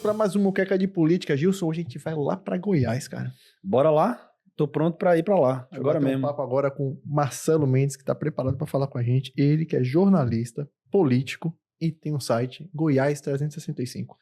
para mais uma Muqueca de Política. Gilson, hoje a gente vai lá para Goiás, cara. Bora lá? Tô pronto para ir para lá, agora mesmo. Um papo agora com Marcelo Mendes, que está preparado para falar com a gente. Ele que é jornalista, político e tem um site, Goiás 365.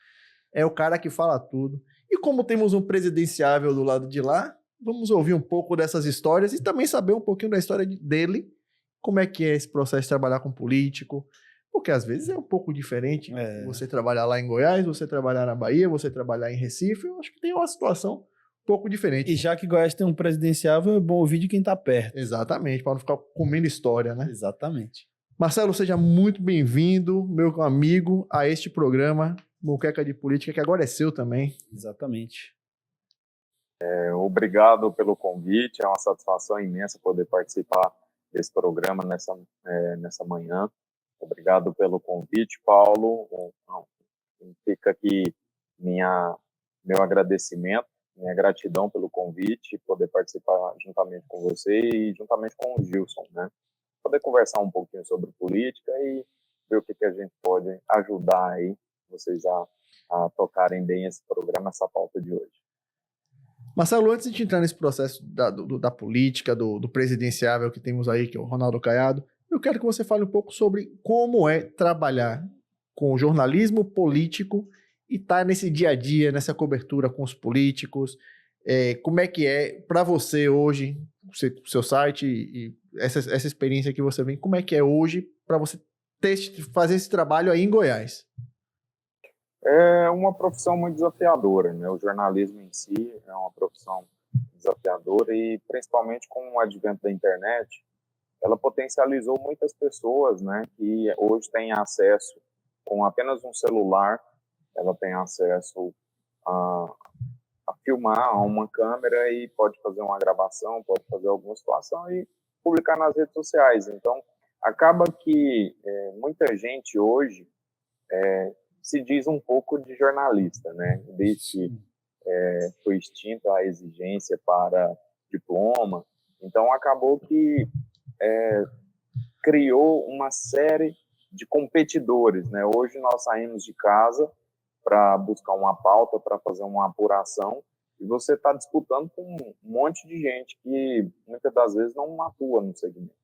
É o cara que fala tudo. E como temos um presidenciável do lado de lá, vamos ouvir um pouco dessas histórias e também saber um pouquinho da história dele, como é que é esse processo de trabalhar com político, porque às vezes é um pouco diferente você trabalhar lá em Goiás, você trabalhar na Bahia, você trabalhar em Recife. Eu acho que tem uma situação um pouco diferente. E já que Goiás tem um presidenciável, é bom ouvir de quem tá perto. Exatamente, para não ficar comendo história, né? Exatamente. Marcelo, seja muito bem-vindo, meu amigo, a este programa Muqueca de Política, que agora é seu também. Exatamente. Obrigado pelo convite, é uma satisfação imensa poder participar desse programa nessa manhã. Obrigado pelo convite, Paulo. Fica aqui meu agradecimento, minha gratidão pelo convite, poder participar juntamente com você e juntamente com o Gilson, né? Poder conversar um pouquinho sobre política e ver o que a gente pode ajudar aí vocês a tocarem bem esse programa, essa pauta de hoje. Marcelo, antes de entrar nesse processo da política, do presidenciável que temos aí, que é o Ronaldo Caiado, eu quero que você fale um pouco sobre como é trabalhar com jornalismo político e estar nesse dia a dia, nessa cobertura com os políticos. Como é que é para você hoje, o seu site e essa experiência que você vem, como é que é hoje para você fazer esse trabalho aí em Goiás? É uma profissão muito desafiadora, né? O jornalismo em si é uma profissão desafiadora e, principalmente com o advento da internet, ela potencializou muitas pessoas, né? Que hoje têm acesso com apenas um celular, ela tem acesso a filmar a uma câmera e pode fazer uma gravação, pode fazer alguma situação e publicar nas redes sociais. Então, acaba que muita gente hoje se diz um pouco de jornalista, né? Desde que foi extinta a exigência para diploma, então acabou que criou uma série de competidores, né? Hoje nós saímos de casa para buscar uma pauta, para fazer uma apuração, e você está disputando com um monte de gente que muitas das vezes não atua no segmento.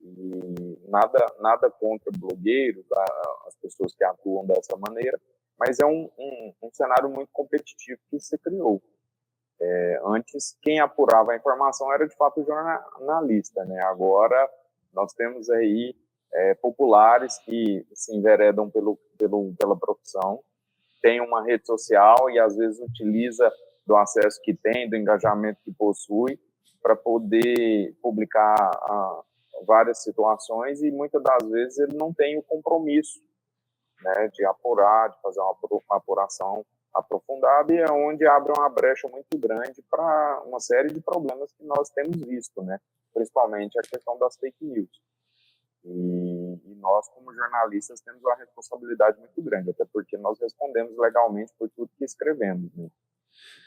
E nada contra blogueiros, as pessoas que atuam dessa maneira, mas é um cenário muito competitivo que se criou. Antes, quem apurava a informação era, de fato, o jornalista, né? Agora, nós temos aí populares que se enveredam pela profissão, tem uma rede social e, às vezes, utiliza do acesso que tem, do engajamento que possui, para poder publicar várias situações e muitas das vezes ele não tem o compromisso, né, de apurar, de fazer uma apuração aprofundada, e é onde abre uma brecha muito grande para uma série de problemas que nós temos visto, né, principalmente a questão das fake news. E nós, como jornalistas, temos uma responsabilidade muito grande, até porque nós respondemos legalmente por tudo que escrevemos, né?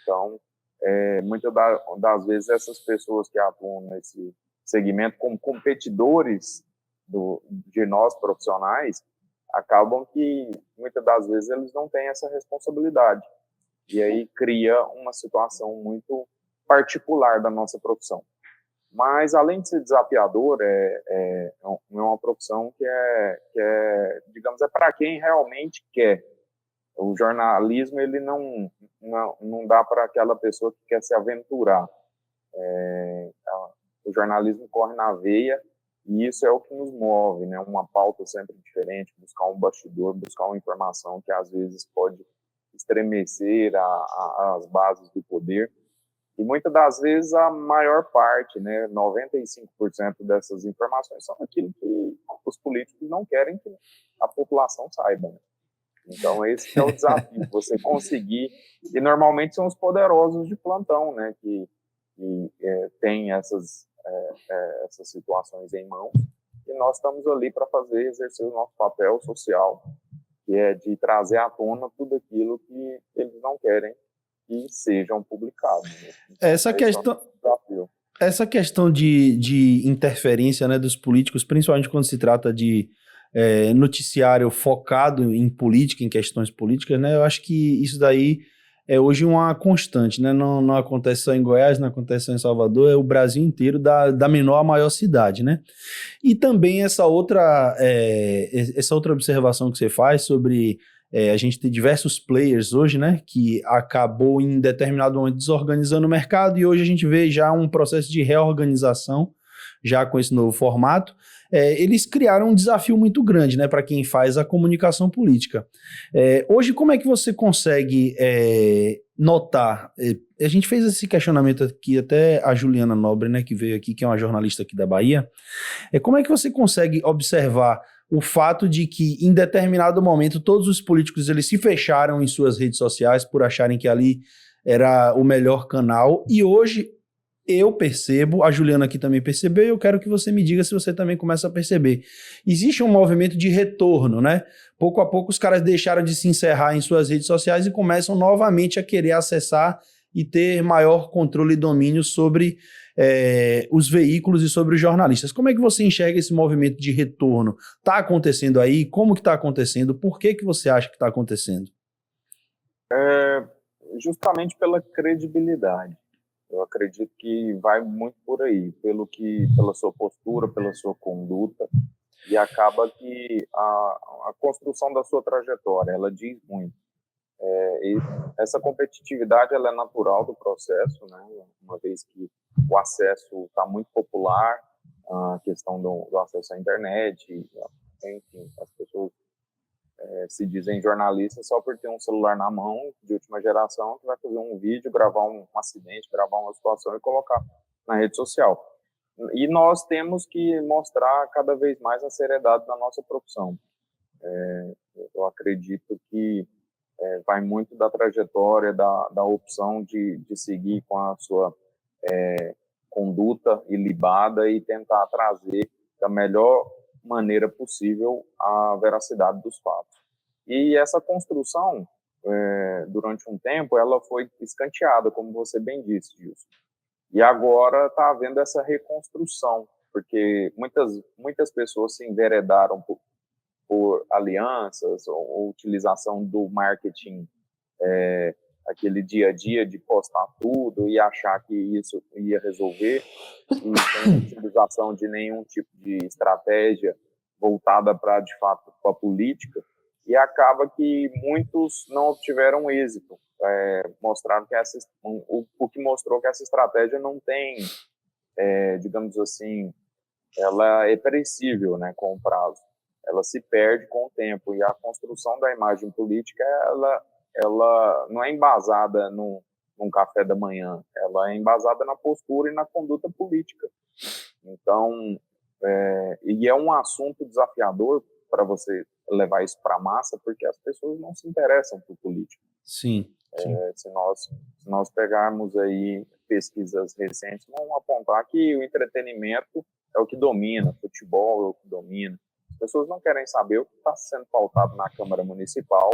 Então, muitas das vezes essas pessoas que atuam nesse segmento como competidores de nós profissionais, acabam que muitas das vezes eles não têm essa responsabilidade. E aí cria uma situação muito particular da nossa profissão. Mas, além de ser desafiador, é uma profissão que digamos, para quem realmente quer. O jornalismo, ele não dá para aquela pessoa que quer se aventurar. O jornalismo corre na veia e isso é o que nos move, né? Uma pauta sempre diferente, buscar um bastidor, buscar uma informação que às vezes pode estremecer as bases do poder. E muitas das vezes a maior parte, né, 95% dessas informações são aquilo que os políticos não querem que a população saiba, né? Então esse é o desafio, você conseguir, e normalmente são os poderosos de plantão, né, que têm essas situações em mãos, e nós estamos ali para exercer o nosso papel social, que é de trazer à tona tudo aquilo que eles não querem que sejam publicados. Né? Então, essa questão de interferência, né, dos políticos, principalmente quando se trata de noticiário focado em política, em questões políticas, né? Eu acho que isso daí é hoje uma constante, né? Não acontece só em Goiás, não acontece só em Salvador, é o Brasil inteiro, da menor à maior cidade, né? E também essa outra observação que você faz sobre a gente ter diversos players hoje, né? Que acabou em determinado momento desorganizando o mercado e hoje a gente vê já um processo de reorganização já com esse novo formato. Eles criaram um desafio muito grande, né, para quem faz a comunicação política. Hoje, como é que você consegue notar? A gente fez esse questionamento aqui, até a Juliana Nobre, né, que veio aqui, que é uma jornalista aqui da Bahia. Como é que você consegue observar o fato de que, em determinado momento, todos os políticos eles se fecharam em suas redes sociais por acharem que ali era o melhor canal, e hoje eu percebo, a Juliana aqui também percebeu, e eu quero que você me diga se você também começa a perceber. Existe um movimento de retorno, né? Pouco a pouco os caras deixaram de se encerrar em suas redes sociais e começam novamente a querer acessar e ter maior controle e domínio sobre os veículos e sobre os jornalistas. Como é que você enxerga esse movimento de retorno? Está acontecendo aí? Como que está acontecendo? Por que você acha que está acontecendo? Justamente pela credibilidade. Eu acredito que vai muito por aí, pela sua postura, pela sua conduta, e acaba que a construção da sua trajetória, ela diz muito. E essa competitividade, ela é natural do processo, né? Uma vez que o acesso está muito popular, a questão do acesso à internet, enfim, as pessoas se dizem jornalistas só por ter um celular na mão de última geração que vai fazer um vídeo, gravar um acidente, gravar uma situação e colocar na rede social. E nós temos que mostrar cada vez mais a seriedade da nossa profissão. Eu acredito que vai muito da trajetória, da opção de seguir com a sua conduta ilibada e tentar trazer da melhor maneira possível a veracidade dos fatos. E essa construção, durante um tempo, ela foi escanteada, como você bem disse, Gilson. E agora está havendo essa reconstrução, porque muitas pessoas se enveredaram por alianças ou utilização do marketing, aquele dia a dia de postar tudo e achar que isso ia resolver, e sem utilização de nenhum tipo de estratégia voltada para, de fato, para a política, e acaba que muitos não obtiveram êxito. Mostraram que o que mostrou que essa estratégia não tem, digamos assim, ela é perecível, né, com o prazo. Ela se perde com o tempo, e a construção da imagem política, ela não é embasada num café da manhã, ela é embasada na postura e na conduta política. Então, e é um assunto desafiador para você levar isso para a massa, porque as pessoas não se interessam por política. Sim. Se nós pegarmos aí pesquisas recentes, vão apontar que o entretenimento é o que domina, futebol é o que domina. As pessoas não querem saber o que está sendo pautado na Câmara Municipal,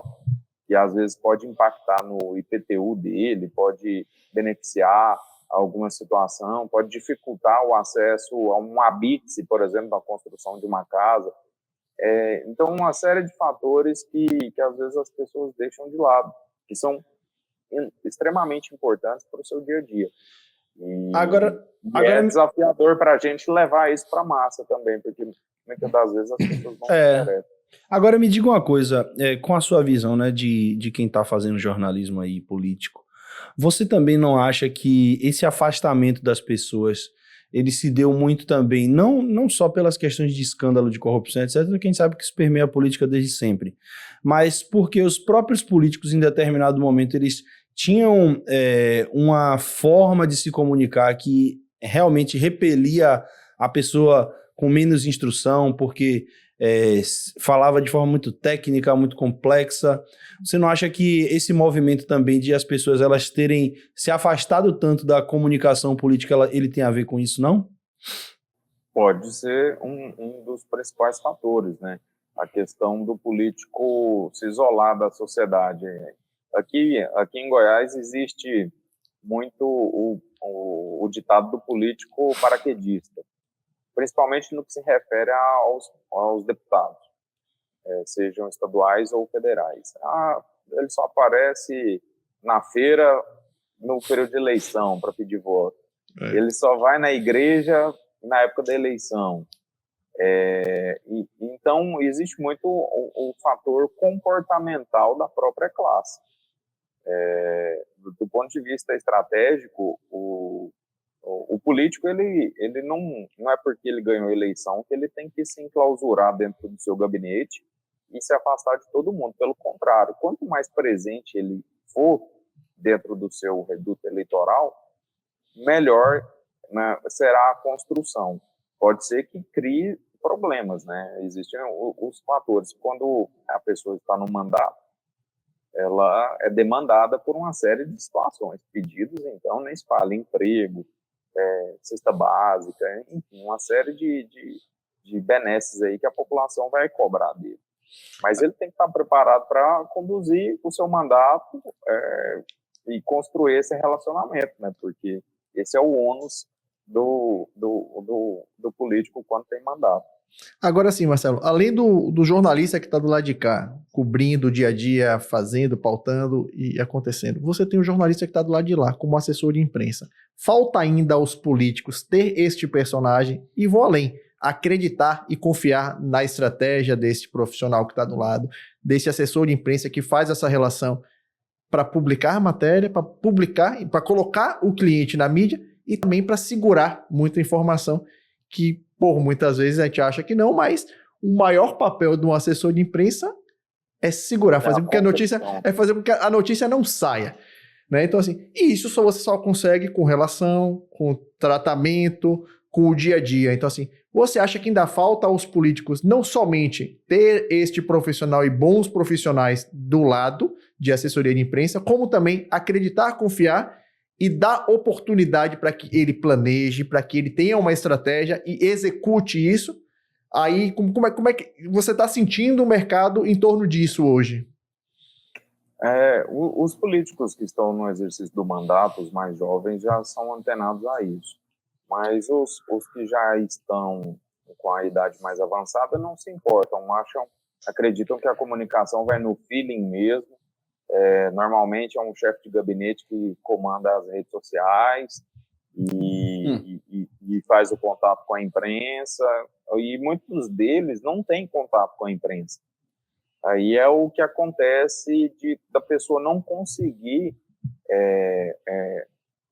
e às vezes pode impactar no IPTU dele, pode beneficiar alguma situação, pode dificultar o acesso a um habite, por exemplo, da construção de uma casa. Então, uma série de fatores que às vezes as pessoas deixam de lado, que são extremamente importantes para o seu dia a dia. Agora é desafiador para a gente levar isso para a massa também, porque muitas das vezes as pessoas não se interessam. Agora me diga uma coisa, com a sua visão, né, de quem está fazendo jornalismo aí político, você também não acha que esse afastamento das pessoas, ele se deu muito também, não só pelas questões de escândalo de corrupção, etc., que a gente sabe que isso permeia a política desde sempre, mas porque os próprios políticos, em determinado momento, eles tinham uma forma de se comunicar que realmente repelia a pessoa com menos instrução, porque falava de forma muito técnica, muito complexa. Você não acha que esse movimento também de as pessoas elas terem se afastado tanto da comunicação política, ele tem a ver com isso, não? Pode ser um dos principais fatores, né? A questão do político se isolar da sociedade. Aqui em Goiás existe muito o ditado do político paraquedista, principalmente no que se refere aos deputados. sejam estaduais ou federais. Ele só aparece na feira no período de eleição para pedir voto. Ele só vai na igreja na época da eleição. Então, existe muito o fator comportamental da própria classe. Do ponto de vista estratégico, o político ele não é porque ele ganhou a eleição que ele tem que se enclausurar dentro do seu gabinete e se afastar de todo mundo. Pelo contrário, quanto mais presente ele for dentro do seu reduto eleitoral, melhor, né, será a construção. Pode ser que crie problemas, né? Existem os fatores. Quando a pessoa está no mandato, ela é demandada por uma série de situações, pedidos, então, nem se fala emprego, cesta básica, enfim, uma série de benesses aí que a população vai cobrar dele. Mas ele tem que estar preparado para conduzir o seu mandato e construir esse relacionamento, né? Porque esse é o ônus do político quando tem mandato. Agora sim, Marcelo, além do jornalista que está do lado de cá, cobrindo o dia a dia, fazendo, pautando e acontecendo, você tem o jornalista que está do lado de lá, como assessor de imprensa. Falta ainda aos políticos ter este personagem e vou além, acreditar e confiar na estratégia desse profissional que está do lado, desse assessor de imprensa que faz essa relação para publicar a matéria, para publicar e para colocar o cliente na mídia e também para segurar muita informação que, por muitas vezes a gente acha que não, mas o maior papel de um assessor de imprensa é segurar, fazer com que a notícia não saia, né? Então assim, isso você só consegue com relação, com tratamento, com o dia a dia. Então assim, você acha que ainda falta aos políticos não somente ter este profissional e bons profissionais do lado de assessoria de imprensa, como também acreditar, confiar e dar oportunidade para que ele planeje, para que ele tenha uma estratégia e execute isso? Aí, como é que você está sentindo o mercado em torno disso hoje? Os políticos que estão no exercício do mandato, os mais jovens, já são antenados a isso. Mas os que já estão com a idade mais avançada não se importam, acreditam que a comunicação vai no feeling mesmo. Normalmente é um chefe de gabinete que comanda as redes sociais e faz o contato com a imprensa, e muitos deles não têm contato com a imprensa. Aí é o que acontece da pessoa não conseguir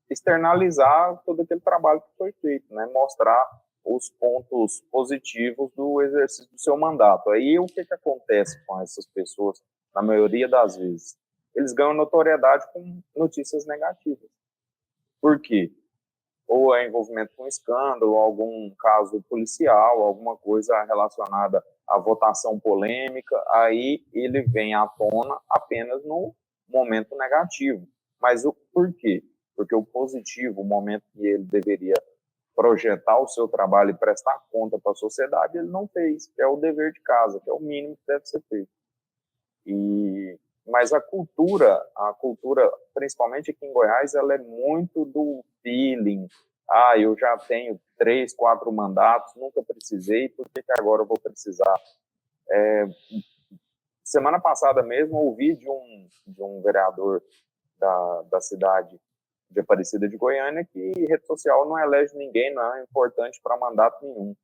externalizar todo aquele trabalho que foi feito, né? Mostrar os pontos positivos do exercício do seu mandato. Aí o que acontece com essas pessoas, na maioria das vezes? Eles ganham notoriedade com notícias negativas. Por quê? Ou é envolvimento com escândalo, algum caso policial, alguma coisa relacionada à votação polêmica, aí ele vem à tona apenas no momento negativo. Mas por quê? Porque o positivo, o momento que ele deveria projetar o seu trabalho e prestar conta para a sociedade, ele não fez, que é o dever de casa, que é o mínimo que deve ser feito. Mas a cultura, principalmente aqui em Goiás, ela é muito do feeling. Eu já tenho 3, 4 mandatos, nunca precisei, por que agora eu vou precisar? Semana passada mesmo, ouvi de um vereador da cidade de Aparecida de Goiânia que rede social não elege ninguém, não é importante para mandato nenhum.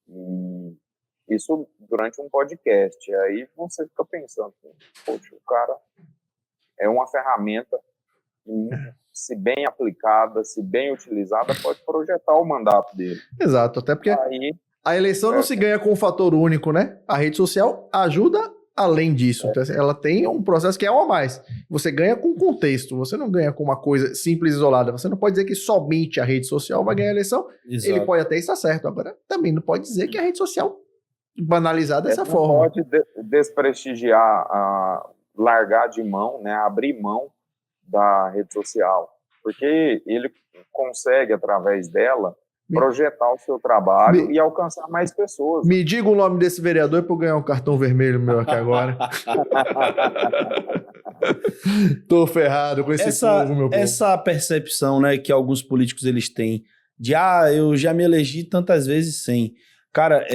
E isso durante um podcast. Aí você fica pensando, poxa, o cara é uma ferramenta que, se bem aplicada, se bem utilizada, pode projetar o mandato dele. Exato, até porque a eleição não se ganha com um fator único, né? A rede social ajuda além disso. Então, ela tem um processo que é um a mais. Você ganha com contexto, você não ganha com uma coisa simples, isolada. Você não pode dizer que somente a rede social vai ganhar a eleição. Exato. Ele pode até estar certo. Agora, também não pode dizer que a rede social banalizar dessa forma. Pode desprestigiar, largar de mão, né, abrir mão da rede social, porque ele consegue, através dela, projetar o seu trabalho e alcançar mais pessoas. Me diga o nome desse vereador para eu ganhar um cartão vermelho meu aqui agora. Tô ferrado com esse povo, meu povo. Essa percepção, né, que alguns políticos eles têm de eu já me elegi tantas vezes sem. Cara,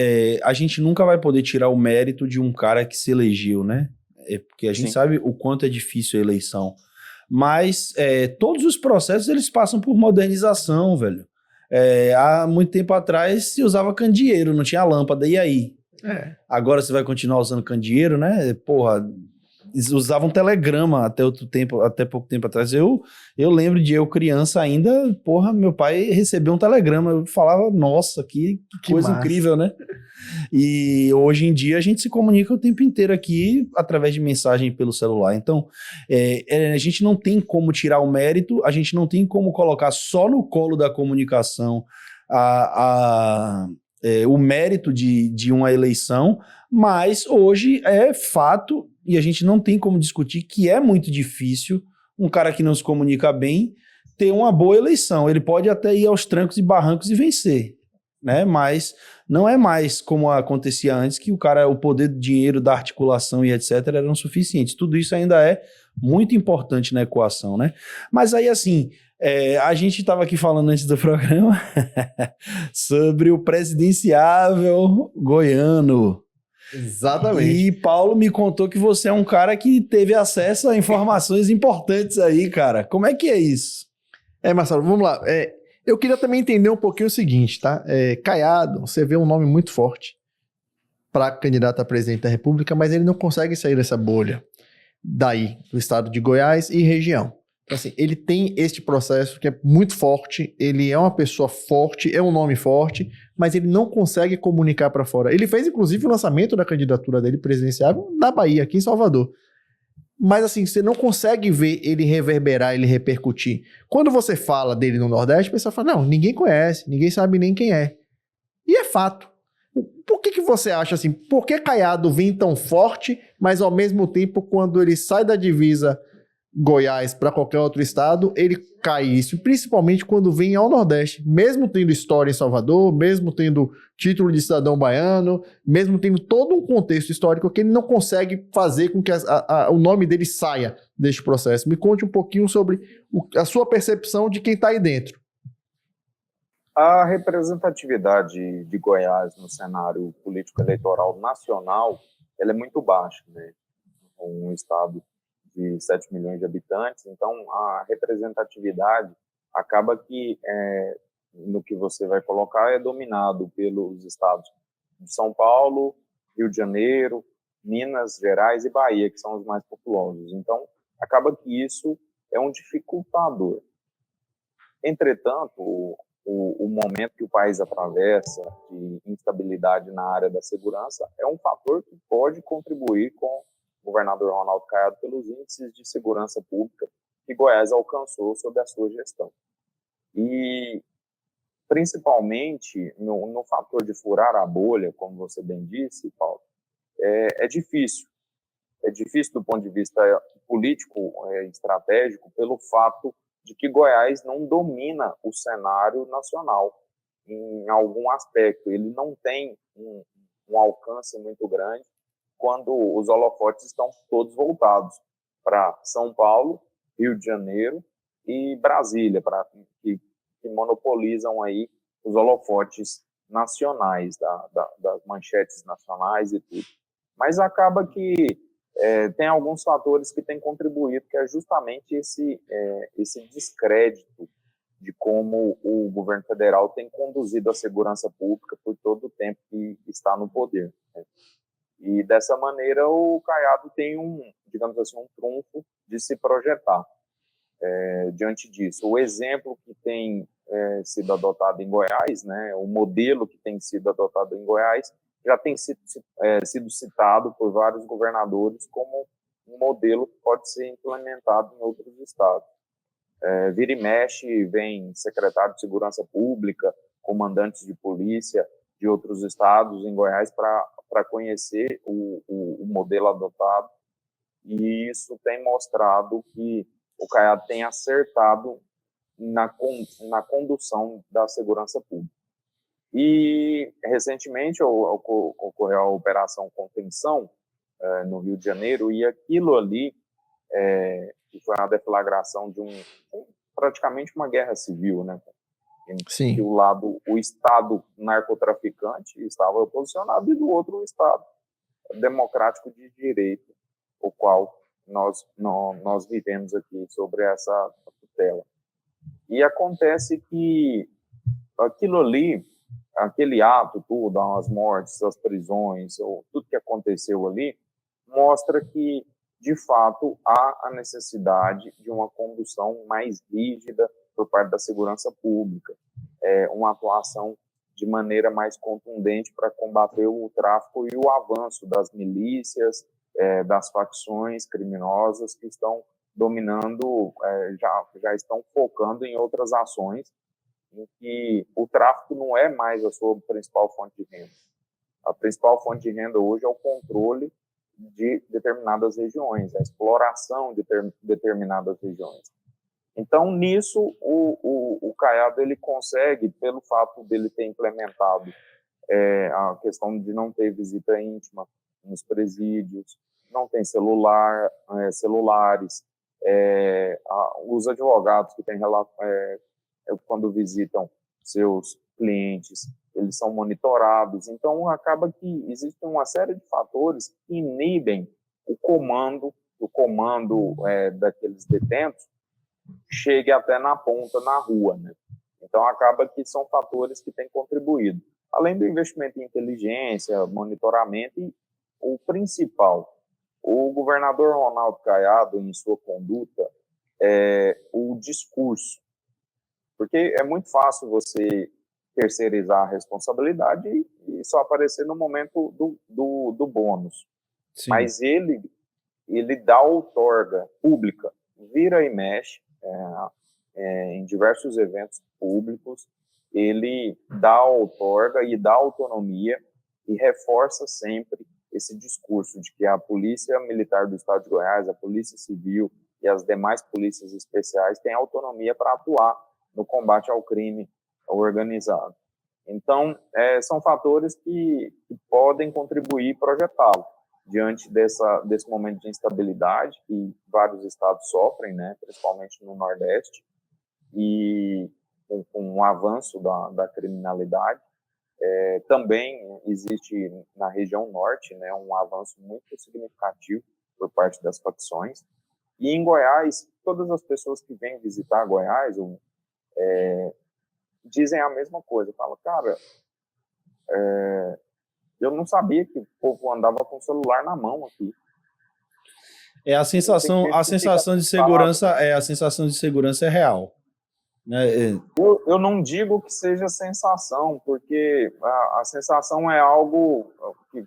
a gente nunca vai poder tirar o mérito de um cara que se elegeu, né? Porque a gente Sim. sabe o quanto é difícil a eleição. Mas todos os processos, eles passam por modernização, velho. Há muito tempo atrás se usava candeeiro, não tinha lâmpada, e aí? Agora você vai continuar usando candeeiro, né? Porra, eles usavam telegrama até pouco tempo atrás. Eu lembro de eu criança ainda, porra, meu pai recebeu um telegrama. Eu falava, nossa, que coisa massa. incrível, né? E hoje em dia a gente se comunica o tempo inteiro aqui através de mensagem pelo celular. Então, a gente não tem como tirar o mérito, a gente não tem como colocar só no colo da comunicação o mérito de uma eleição, mas hoje é fato e a gente não tem como discutir que é muito difícil um cara que não se comunica bem ter uma boa eleição. Ele pode até ir aos trancos e barrancos e vencer, né? Mas não é mais como acontecia antes, que o poder do dinheiro, da articulação e etc. eram suficientes. Tudo isso ainda é muito importante na equação, né? Mas aí, assim, a gente estava aqui falando antes do programa sobre o presidenciável goiano. Exatamente. E Paulo me contou que você é um cara que teve acesso a informações importantes aí, cara. Como é que é isso? Marcelo, vamos lá. Eu queria também entender um pouquinho o seguinte, tá? Caiado, você vê um nome muito forte para candidato a presidente da República, mas ele não consegue sair dessa bolha daí, do estado de Goiás e região. Então, assim, ele tem este processo que é muito forte, ele é uma pessoa forte, é um nome forte, mas ele não consegue comunicar para fora. Ele fez, inclusive, o lançamento da candidatura dele presidenciável na Bahia, aqui em Salvador. Mas, assim, você não consegue ver ele reverberar, ele repercutir. Quando você fala dele no Nordeste, o pessoal fala, não, ninguém conhece, ninguém sabe nem quem é. E é fato. Por que você acha assim? Por que Caiado vem tão forte, mas ao mesmo tempo, quando ele sai da divisa Goiás para qualquer outro estado, ele cai isso, principalmente quando vem ao Nordeste, mesmo tendo história em Salvador, mesmo tendo título de cidadão baiano, mesmo tendo todo um contexto histórico que ele não consegue fazer com que o nome dele saia deste processo. Me conte um pouquinho sobre a sua percepção de quem está aí dentro. A representatividade de Goiás no cenário político-eleitoral nacional, ela é muito baixa, né? Um estado de 7 milhões de habitantes, então a representatividade acaba que, no que você vai colocar, é dominado pelos estados de São Paulo, Rio de Janeiro, Minas Gerais e Bahia, que são os mais populosos. Então, acaba que isso é um dificultador. Entretanto, o momento que o país atravessa de instabilidade na área da segurança é um fator que pode contribuir com o governador Ronaldo Caiado pelos índices de segurança pública que Goiás alcançou sob a sua gestão. E, principalmente, no fator de furar a bolha, como você bem disse, Paulo, é difícil. É difícil do ponto de vista político, estratégico, pelo fato de que Goiás não domina o cenário nacional em algum aspecto. Ele não tem um alcance muito grande quando os holofotes estão todos voltados para São Paulo, Rio de Janeiro e Brasília, que monopolizam aí os holofotes nacionais, das manchetes nacionais e tudo. Mas acaba que tem alguns fatores que têm contribuído, que é justamente esse descrédito de como o governo federal tem conduzido a segurança pública por todo o tempo que está no poder, né? E dessa maneira o Caiado tem digamos assim, um trunfo de se projetar diante disso. O exemplo que tem sido adotado em Goiás, né, o modelo que tem sido adotado em Goiás, já tem sido citado por vários governadores como um modelo que pode ser implementado em outros estados. Vira e mexe, vem secretário de Segurança Pública, comandantes de polícia de outros estados em Goiás para conhecer o modelo adotado, e isso tem mostrado que o Caiado tem acertado na condução da segurança pública. E, recentemente, ocorreu a Operação Contenção no Rio de Janeiro, e aquilo ali que foi uma deflagração de praticamente uma guerra civil, né? Sim. Que o Estado narcotraficante estava posicionado, e do outro o Estado democrático de direito, o qual nós vivemos aqui sobre essa tutela. E acontece que aquilo ali, aquele ato tudo, as mortes, as prisões, ou tudo que aconteceu ali, mostra que, de fato, há a necessidade de uma condução mais rígida por parte da segurança pública, uma atuação de maneira mais contundente para combater o tráfico e o avanço das milícias, das facções criminosas que estão dominando, já estão focando em outras ações, em que o tráfico não é mais a sua principal fonte de renda. A principal fonte de renda hoje é o controle de determinadas regiões, a exploração de determinadas regiões. Então, nisso, o Caiado ele consegue, pelo fato dele ter implementado a questão de não ter visita íntima nos presídios, não tem celulares, os advogados que têm quando visitam seus clientes, eles são monitorados. Então, acaba que existe uma série de fatores que inibem o comando daqueles detentos chegue até na ponta, na rua, né? Então, acaba que são fatores que têm contribuído. Além do investimento em inteligência, monitoramento, e o principal, o governador Ronaldo Caiado, em sua conduta, o discurso. Porque é muito fácil você terceirizar a responsabilidade e só aparecer no momento do bônus. Sim. Mas ele dá outorga pública, vira e mexe, em diversos eventos públicos, ele dá outorga e dá autonomia e reforça sempre esse discurso de que a Polícia Militar do Estado de Goiás, a Polícia Civil e as demais polícias especiais têm autonomia para atuar no combate ao crime organizado. Então, são fatores que podem contribuir e projetá-lo diante desse momento de instabilidade que vários estados sofrem, né, principalmente no Nordeste, e com o avanço da criminalidade. Também existe na região norte, né, um avanço muito significativo por parte das facções. E em Goiás, todas as pessoas que vêm visitar Goiás dizem a mesma coisa. Falam, cara, eu não sabia que o povo andava com o celular na mão aqui. A sensação de segurança a sensação de segurança é real, né? Eu não digo que seja sensação, porque a sensação é algo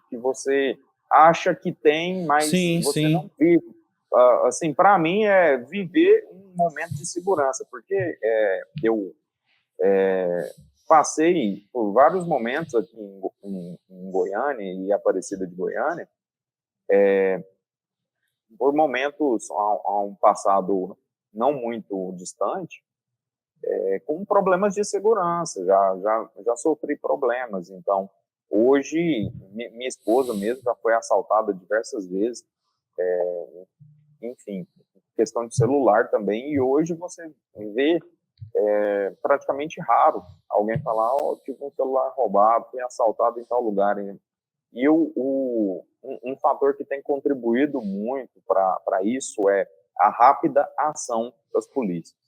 que você acha que tem, mas você não vive. Assim, para mim é viver um momento de segurança, porque eu passei por vários momentos aqui em Goiânia e Aparecida de Goiânia, por momentos a um passado não muito distante, com problemas de segurança, já sofri problemas. Então, hoje, minha esposa mesmo já foi assaltada diversas vezes, enfim, questão de celular também, e hoje você vê praticamente raro alguém falar, tive um celular roubado, fui assaltado em tal lugar. E um fator que tem contribuído muito para isso é a rápida ação das polícias.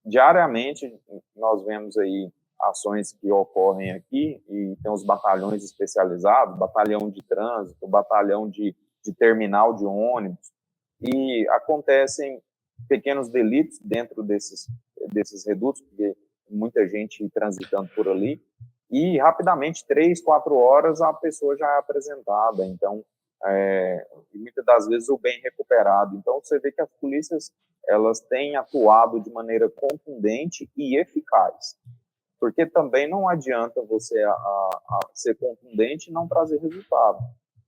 Diariamente, nós vemos aí ações que ocorrem aqui, e tem os batalhões especializados, batalhão de trânsito, batalhão de terminal de ônibus, e acontecem pequenos delitos dentro desses redutos, porque muita gente transitando por ali, e rapidamente, 3, 4 horas, a pessoa já é apresentada. Então, muitas das vezes o bem recuperado. Então, você vê que as polícias elas têm atuado de maneira contundente e eficaz, porque também não adianta você ser contundente e não trazer resultado.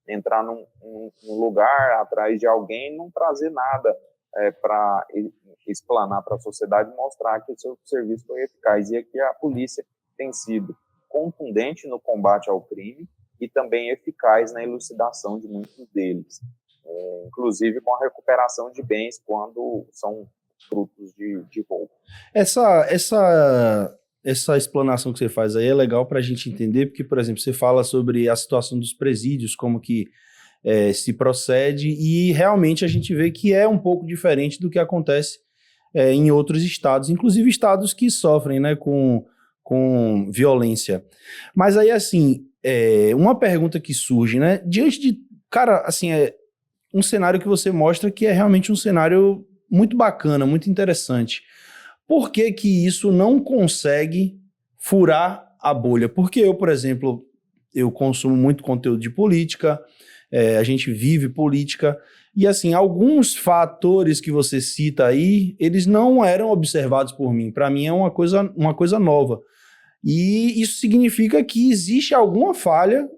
Entrar num lugar atrás de alguém e não trazer nada para explanar para a sociedade, mostrar que o seu serviço foi eficaz. E aqui a polícia tem sido contundente no combate ao crime e também eficaz na elucidação de muitos deles, inclusive com a recuperação de bens quando são frutos de roubo. Essa explanação que você faz aí é legal para a gente entender, porque, por exemplo, você fala sobre a situação dos presídios, como que se procede, e realmente a gente vê que é um pouco diferente do que acontece em outros estados, inclusive estados que sofrem, né, com violência. Mas aí, assim, uma pergunta que surge, né, diante de, cara, assim, um cenário que você mostra que é realmente um cenário muito bacana, muito interessante. Por que que isso não consegue furar a bolha? Porque eu, por exemplo, eu consumo muito conteúdo de política, a gente vive política, e assim, alguns fatores que você cita aí, eles não eram observados por mim. Para mim é uma coisa nova. E isso significa que existe alguma falha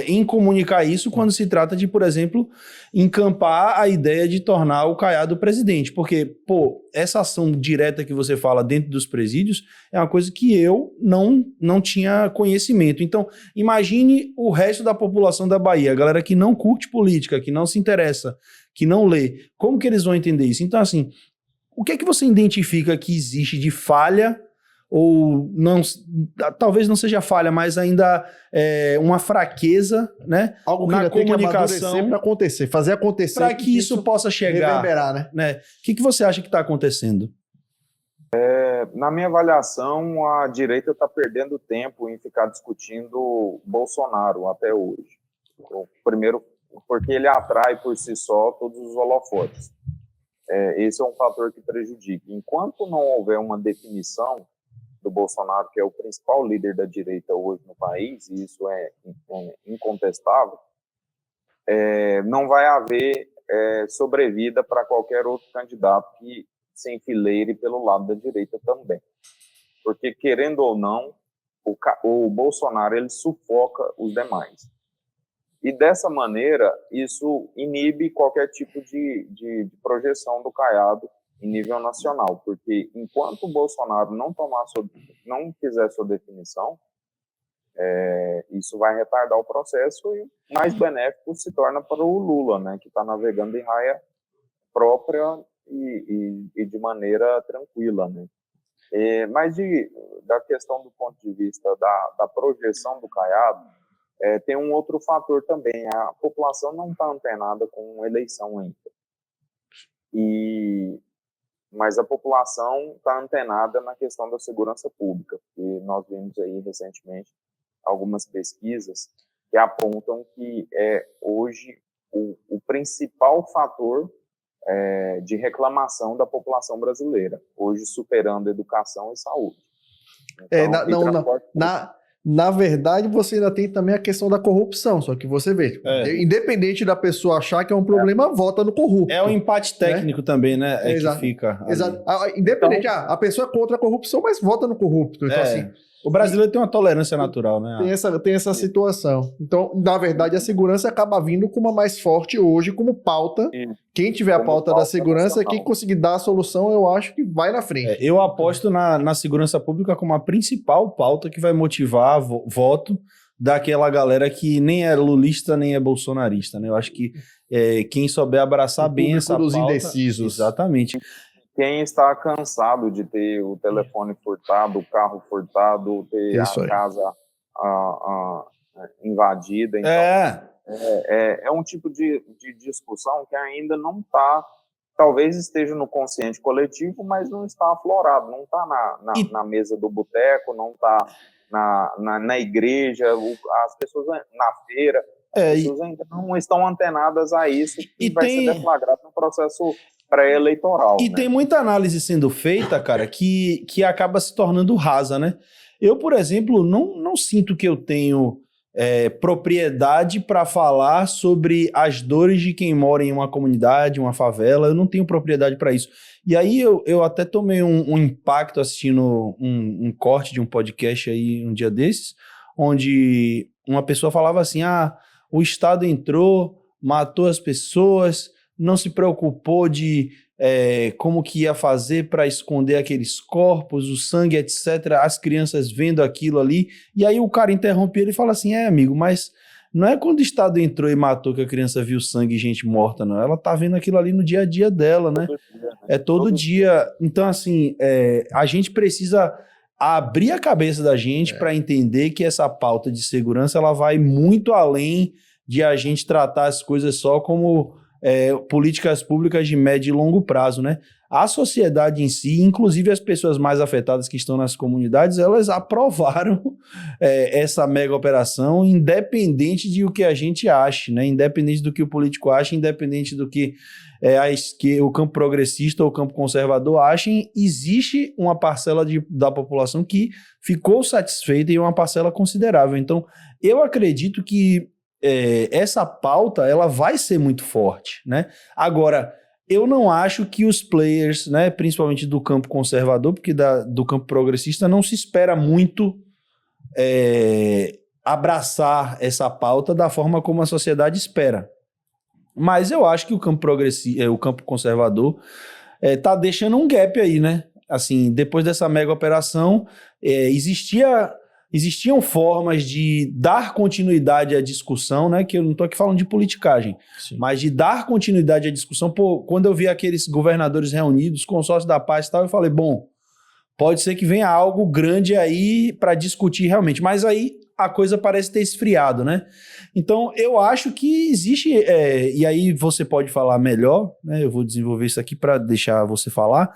em comunicar isso quando se trata de, por exemplo, encampar a ideia de tornar o Caiado presidente. Porque, pô, essa ação direta que você fala dentro dos presídios é uma coisa que eu não tinha conhecimento. Então, imagine o resto da população da Bahia, a galera que não curte política, que não se interessa, que não lê. Como que eles vão entender isso? Então, assim, o que é que você identifica que existe de falha ou não, talvez não seja falha, mas ainda uma fraqueza, né? Algo que na comunicação para acontecer, fazer acontecer. Para que isso possa chegar. Reverberar, né? O que você acha que está acontecendo? Na minha avaliação, a direita está perdendo tempo em ficar discutindo Bolsonaro até hoje. Primeiro, porque ele atrai por si só todos os holofotes. Esse é um fator que prejudica. Enquanto não houver uma definição do Bolsonaro, que é o principal líder da direita hoje no país, e isso é incontestável, não vai haver sobrevida para qualquer outro candidato que se enfileire pelo lado da direita também. Porque, querendo ou não, o Bolsonaro ele sufoca os demais. E, dessa maneira, isso inibe qualquer tipo de projeção do Caiado em nível nacional, porque enquanto o Bolsonaro não fizer sua definição, isso vai retardar o processo e mais benéfico se torna para o Lula, né, que está navegando em raia própria e de maneira tranquila, né. Mas da questão do ponto de vista da projeção do Caiado, tem um outro fator também, a população não está antenada com eleição ainda. Mas a população está antenada na questão da segurança pública, e nós vimos aí recentemente algumas pesquisas que apontam que hoje o principal fator de reclamação da população brasileira, hoje superando educação e saúde. Então, na verdade, você ainda tem também a questão da corrupção, só que você vê, independente da pessoa achar que é um problema, vota no corrupto. É um empate técnico também, né? Exato. Que fica ali. Exato. Independente, a pessoa é contra a corrupção, mas vota no corrupto. Então, assim, o brasileiro tem uma tolerância natural, né? Tem essa situação. Então, na verdade, a segurança acaba vindo como a mais forte hoje, como pauta. Quem tiver a pauta da segurança, nacional. Quem conseguir dar a solução, eu acho que vai na frente. Eu aposto na segurança pública como a principal pauta que vai motivar voto daquela galera que nem é lulista, nem é bolsonarista, né? Eu acho que quem souber abraçar bem essa pauta... dos indecisos. Exatamente. Quem está cansado de ter o telefone furtado, o carro furtado, ter a casa invadida. Então, é um tipo de discussão que ainda não está, talvez esteja no consciente coletivo, mas não está aflorado, não está na mesa do boteco, não está na igreja, as pessoas na feira, as pessoas ainda não estão antenadas a isso, e vai ser deflagrado no processo pré-eleitoral. E tem muita análise sendo feita, cara, que acaba se tornando rasa, né? Eu, por exemplo, não sinto que eu tenho propriedade para falar sobre as dores de quem mora em uma comunidade, uma favela. Eu não tenho propriedade para isso. E aí eu até tomei um impacto assistindo um corte de um podcast aí um dia desses, onde uma pessoa falava assim, o Estado entrou, matou as pessoas, não se preocupou de como que ia fazer para esconder aqueles corpos, o sangue, etc., as crianças vendo aquilo ali, e aí o cara interrompe ele e fala assim, amigo, mas não é quando o Estado entrou e matou que a criança viu sangue e gente morta, não, ela tá vendo aquilo ali no dia a dia dela, né? É todo dia. Então, assim, a gente precisa abrir a cabeça da gente para entender que essa pauta de segurança ela vai muito além de a gente tratar as coisas só como políticas públicas de médio e longo prazo, né? A sociedade em si, inclusive as pessoas mais afetadas que estão nas comunidades, elas aprovaram essa mega operação, independente de o que a gente ache, né? Independente do que o político acha, independente do que o campo progressista ou o campo conservador achem, existe uma parcela da população que ficou satisfeita e uma parcela considerável. Então, eu acredito que essa pauta ela vai ser muito forte, né? Agora, eu não acho que os players, né, principalmente do campo conservador, porque do campo progressista não se espera muito abraçar essa pauta da forma como a sociedade espera. Mas eu acho que o campo conservador tá deixando um gap aí, né? Assim, depois dessa mega operação, existiam formas de dar continuidade à discussão, né? Que eu não estou aqui falando de politicagem, sim, mas de dar continuidade à discussão. Pô, quando eu vi aqueles governadores reunidos, consórcio da paz e tal, eu falei, bom, pode ser que venha algo grande aí para discutir realmente. Mas aí a coisa parece ter esfriado, né? Então, eu acho que existe... e aí você pode falar melhor, né? Eu vou desenvolver isso aqui para deixar você falar.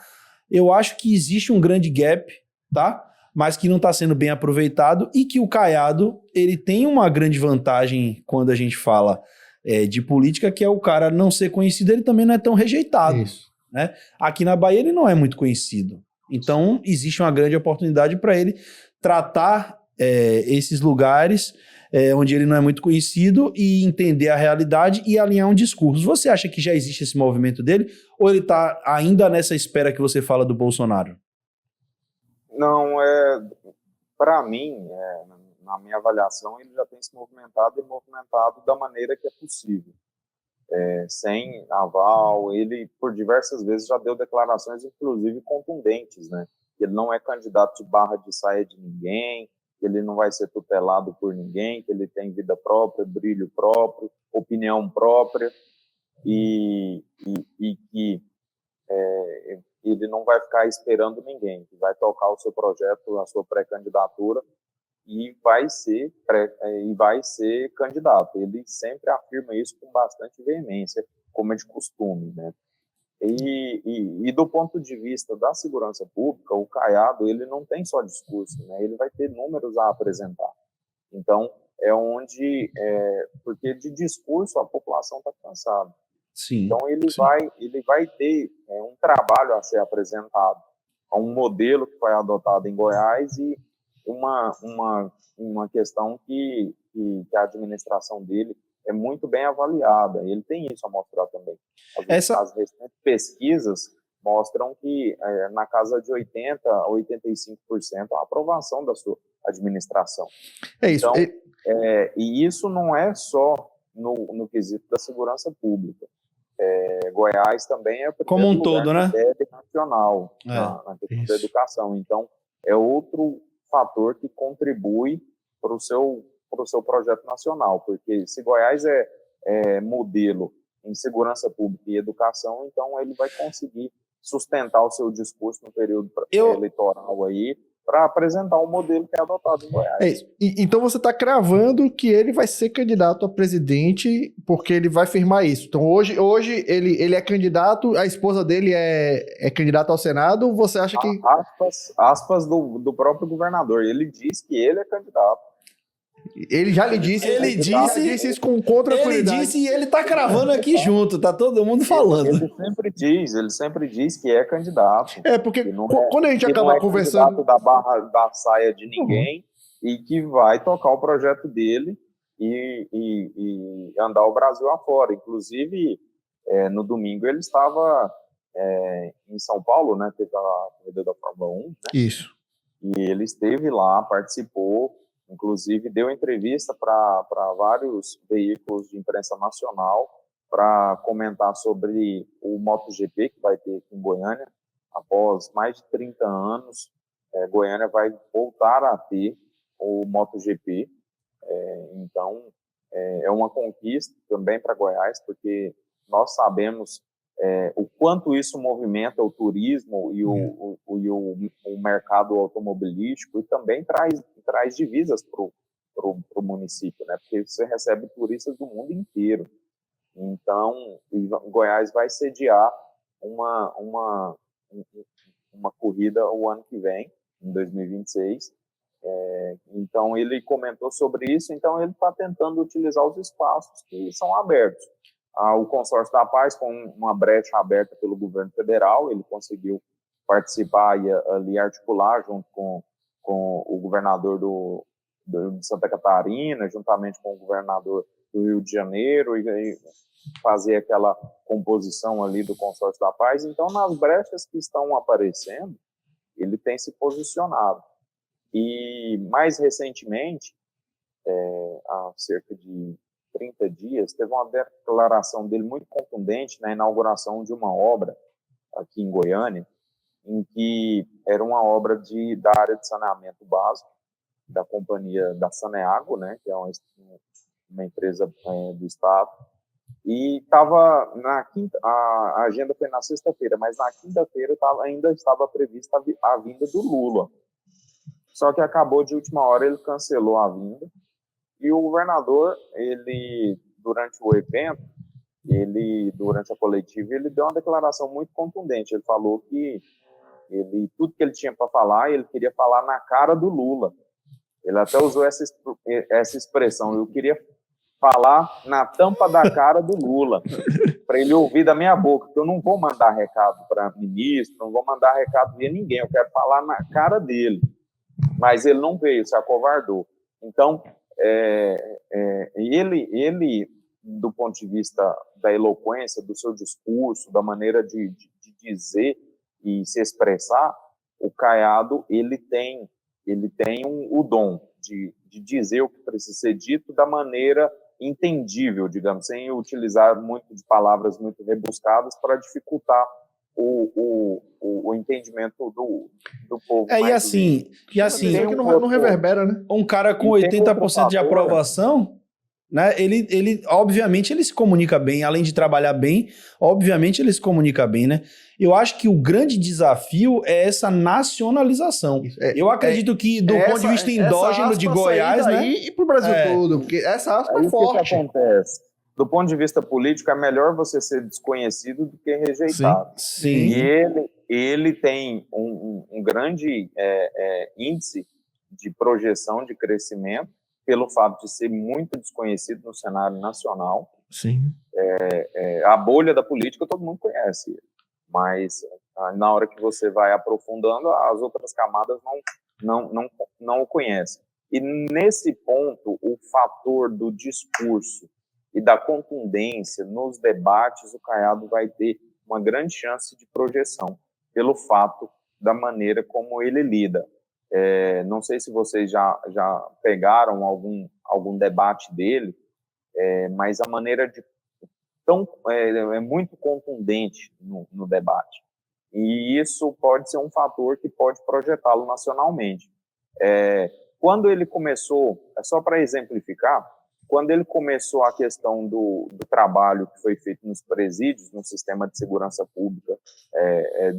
Eu acho que existe um grande gap, tá? Mas que não está sendo bem aproveitado e que o Caiado, ele tem uma grande vantagem quando a gente fala de política, que é o cara não ser conhecido, ele também não é tão rejeitado. Isso. Né? Aqui na Bahia ele não é muito conhecido. Então, existe uma grande oportunidade para ele tratar esses lugares onde ele não é muito conhecido e entender a realidade e alinhar um discurso. Você acha que já existe esse movimento dele ou ele está ainda nessa espera que você fala do Bolsonaro? Não, para mim, na minha avaliação, ele já tem se movimentado da maneira que é possível. Sem aval, ele por diversas vezes já deu declarações, inclusive contundentes, né? Ele não é candidato de barra de saia de ninguém, que ele não vai ser tutelado por ninguém, que ele tem vida própria, brilho próprio, opinião própria, e que ele não vai ficar esperando ninguém, que vai tocar o seu projeto, a sua pré-candidatura, e vai ser candidato. Ele sempre afirma isso com bastante veemência, como é de costume, né? E do ponto de vista da segurança pública, o Caiado, ele não tem só discurso, né? Ele vai ter números a apresentar. Então, porque de discurso a população está cansada. Sim, então, ele vai ter um trabalho a ser apresentado, um modelo que foi adotado em Goiás e uma questão que a administração dele é muito bem avaliada. Ele tem isso a mostrar também. As recentes pesquisas mostram que na casa de 80% a 85% a aprovação da sua administração. Isso. Então, e isso não é só no quesito da segurança pública. Goiás também é como um todo, né? Nacional na questão da educação. Então, é outro fator que contribui para o seu projeto nacional, porque se Goiás é modelo em segurança pública e educação, então ele vai conseguir sustentar o seu discurso no período eleitoral aí, para apresentar um modelo que é adotado em Goiás. Então você está cravando que ele vai ser candidato a presidente porque ele vai firmar isso. Então hoje ele é candidato, a esposa dele é candidata ao Senado, você acha que... Aspas do próprio governador, ele diz que ele é candidato. Ele já lhe disse, ele disse isso com tranquilidade. Ele disse e ele tá cravando aqui junto, tá todo mundo falando. Ele sempre diz que é candidato. Porque quando a gente acaba conversando... da barra da saia de ninguém e que vai tocar o projeto dele e andar o Brasil afora. Inclusive, no domingo ele estava em São Paulo, né? Teve a corrida da Fórmula 1, né? Isso. E ele esteve lá, participou, inclusive deu entrevista para vários veículos de imprensa nacional para comentar sobre o MotoGP que vai ter aqui em Goiânia. Após mais de 30 anos, Goiânia vai voltar a ter o MotoGP. Então, é uma conquista também para Goiás, porque nós sabemos o quanto isso movimenta o turismo e o mercado automobilístico, e também traz divisas para o município, né? Porque você recebe turistas do mundo inteiro. Então, Goiás vai sediar uma corrida o ano que vem, em 2026. Então, ele comentou sobre isso. Então, ele está tentando utilizar os espaços que são abertos. O Consórcio da Paz, com uma brecha aberta pelo governo federal, ele conseguiu participar e ali articular junto com o governador de Santa Catarina, juntamente com o governador do Rio de Janeiro, e fazer aquela composição ali do Consórcio da Paz. Então, nas brechas que estão aparecendo, ele tem se posicionado. E, mais recentemente, há cerca de 30 dias, teve uma declaração dele muito contundente na inauguração de uma obra aqui em Goiânia, em que era uma obra da área de saneamento básico, da companhia da Saneago, né, que é uma empresa do Estado, e estava a agenda foi na sexta-feira, mas na quinta-feira ainda estava prevista a vinda do Lula. Só que acabou de última hora, ele cancelou a vinda. E o governador, durante o evento, durante a coletiva, ele deu uma declaração muito contundente. Ele falou que tudo que ele tinha para falar, ele queria falar na cara do Lula. Ele até usou essa expressão: eu queria falar na tampa da cara do Lula, para ele ouvir da minha boca, que eu não vou mandar recado para ministro, não vou mandar recado de ninguém, eu quero falar na cara dele. Mas ele não veio, se acovardou. Então, ele, do ponto de vista da eloquência, do seu discurso, da maneira de dizer e se expressar, o Caiado, ele tem o dom de dizer o que precisa ser dito da maneira entendível, digamos, sem utilizar muito de palavras muito rebuscadas para dificultar o entendimento do povo. E assim, que não reverbera, né? Um cara com 80% de aprovação, né? Ele obviamente ele se comunica bem, além de trabalhar bem, obviamente ele se comunica bem, né? Eu acho que o grande desafio é essa nacionalização. Eu acredito que do ponto de vista endógeno de Goiás, né? E pro Brasil todo, porque essa aspa é forte. O que acontece? Do ponto de vista político, é melhor você ser desconhecido do que rejeitado. Sim. E ele tem um grande índice de projeção de crescimento pelo fato de ser muito desconhecido no cenário nacional. Sim. A bolha da política todo mundo conhece, mas na hora que você vai aprofundando, as outras camadas não o conhecem. E nesse ponto, o fator do discurso e da contundência nos debates, o Caiado vai ter uma grande chance de projeção, pelo fato da maneira como ele lida. Não sei se vocês já pegaram algum debate dele, mas a maneira é muito contundente no debate. E isso pode ser um fator que pode projetá-lo nacionalmente. Quando ele começou, só para exemplificar, quando ele começou a questão do trabalho que foi feito nos presídios, no sistema de segurança pública,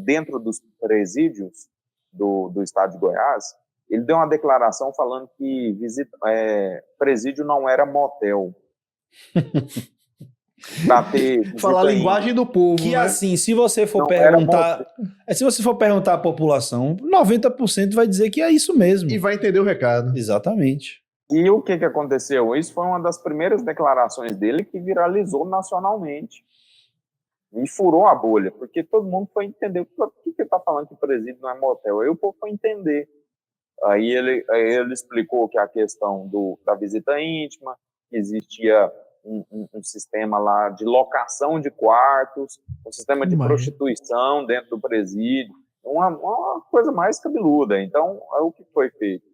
dentro dos presídios do estado de Goiás, ele deu uma declaração falando que presídio não era motel. Falar a linguagem do povo, que né? Assim, se você for perguntar à população, 90% vai dizer que é isso mesmo. E vai entender o recado. Exatamente. E o que aconteceu? Isso foi uma das primeiras declarações dele que viralizou nacionalmente. E furou a bolha, porque todo mundo foi entender por que ele está falando que o presídio não é motel. Aí o povo foi entender. Aí ele explicou que a questão da visita íntima, que existia um sistema lá de locação de quartos, um sistema de prostituição dentro do presídio, uma coisa mais cabeluda. Então, o que foi feito?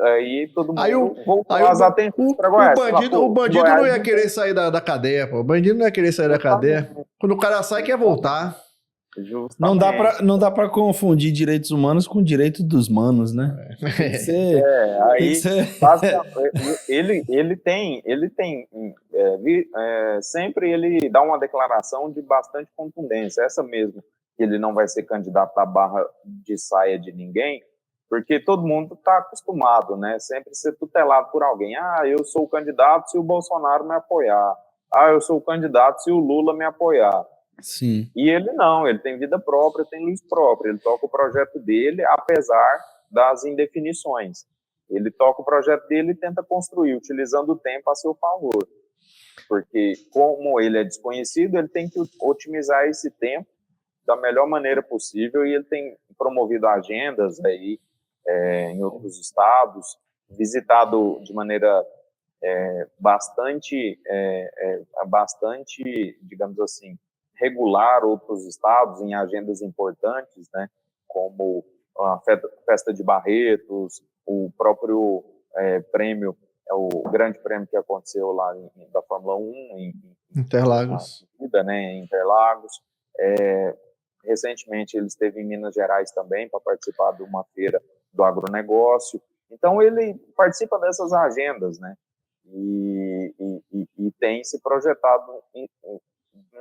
Aí todo mundo voltou as atenções para Goiás. O bandido não ia querer sair da cadeia, pô. O bandido não ia querer sair da cadeia. Quando o cara sai, quer voltar. Justamente. Não dá para confundir direitos humanos com direitos dos manos, né? Tem que ser, tem que Aí ser... basicamente, ele tem sempre ele dá uma declaração de bastante contundência, essa mesmo, que ele não vai ser candidato à barra de saia de ninguém, porque todo mundo está acostumado, né? Sempre ser tutelado por alguém. Ah, eu sou o candidato se o Bolsonaro me apoiar. Ah, eu sou o candidato se o Lula me apoiar. Sim. E ele não, ele tem vida própria, tem luz própria, ele toca o projeto dele, apesar das indefinições. Ele toca o projeto dele e tenta construir, utilizando o tempo a seu favor. Porque, como ele é desconhecido, ele tem que otimizar esse tempo da melhor maneira possível e ele tem promovido agendas aí em outros estados, visitado de maneira bastante, digamos assim, regular outros estados em agendas importantes, né, como a Festa de Barretos, o próprio prêmio, o grande prêmio que aconteceu lá da Fórmula 1 em Interlagos. né, em Interlagos. Recentemente ele esteve em Minas Gerais também para participar de uma feira do agronegócio. Então ele participa dessas agendas, né? E tem se projetado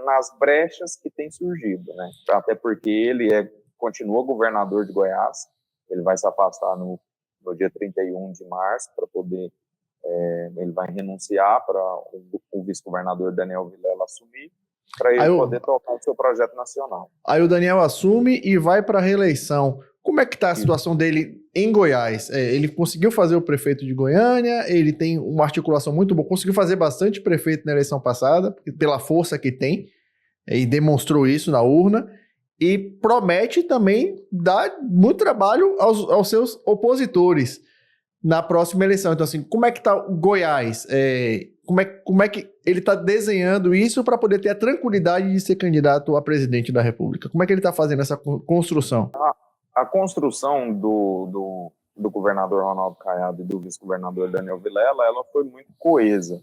nas brechas que tem surgido, né? Até porque ele continua governador de Goiás, ele vai se afastar no dia 31 de março para poder, ele vai renunciar para o vice-governador Daniel Vilela assumir, para ele poder tocar o seu projeto nacional. Aí o Daniel assume e vai para a reeleição. Como é que está a situação dele em Goiás? Ele conseguiu fazer o prefeito de Goiânia, ele tem uma articulação muito boa, conseguiu fazer bastante prefeito na eleição passada, pela força que tem, e demonstrou isso na urna, e promete também dar muito trabalho aos seus opositores na próxima eleição. Então, assim, como é que está o Goiás? Como é que ele está desenhando isso para poder ter a tranquilidade de ser candidato a presidente da República? Como é que ele está fazendo essa construção? A construção do governador Ronaldo Caiado e do vice-governador Daniel Vilela, ela foi muito coesa.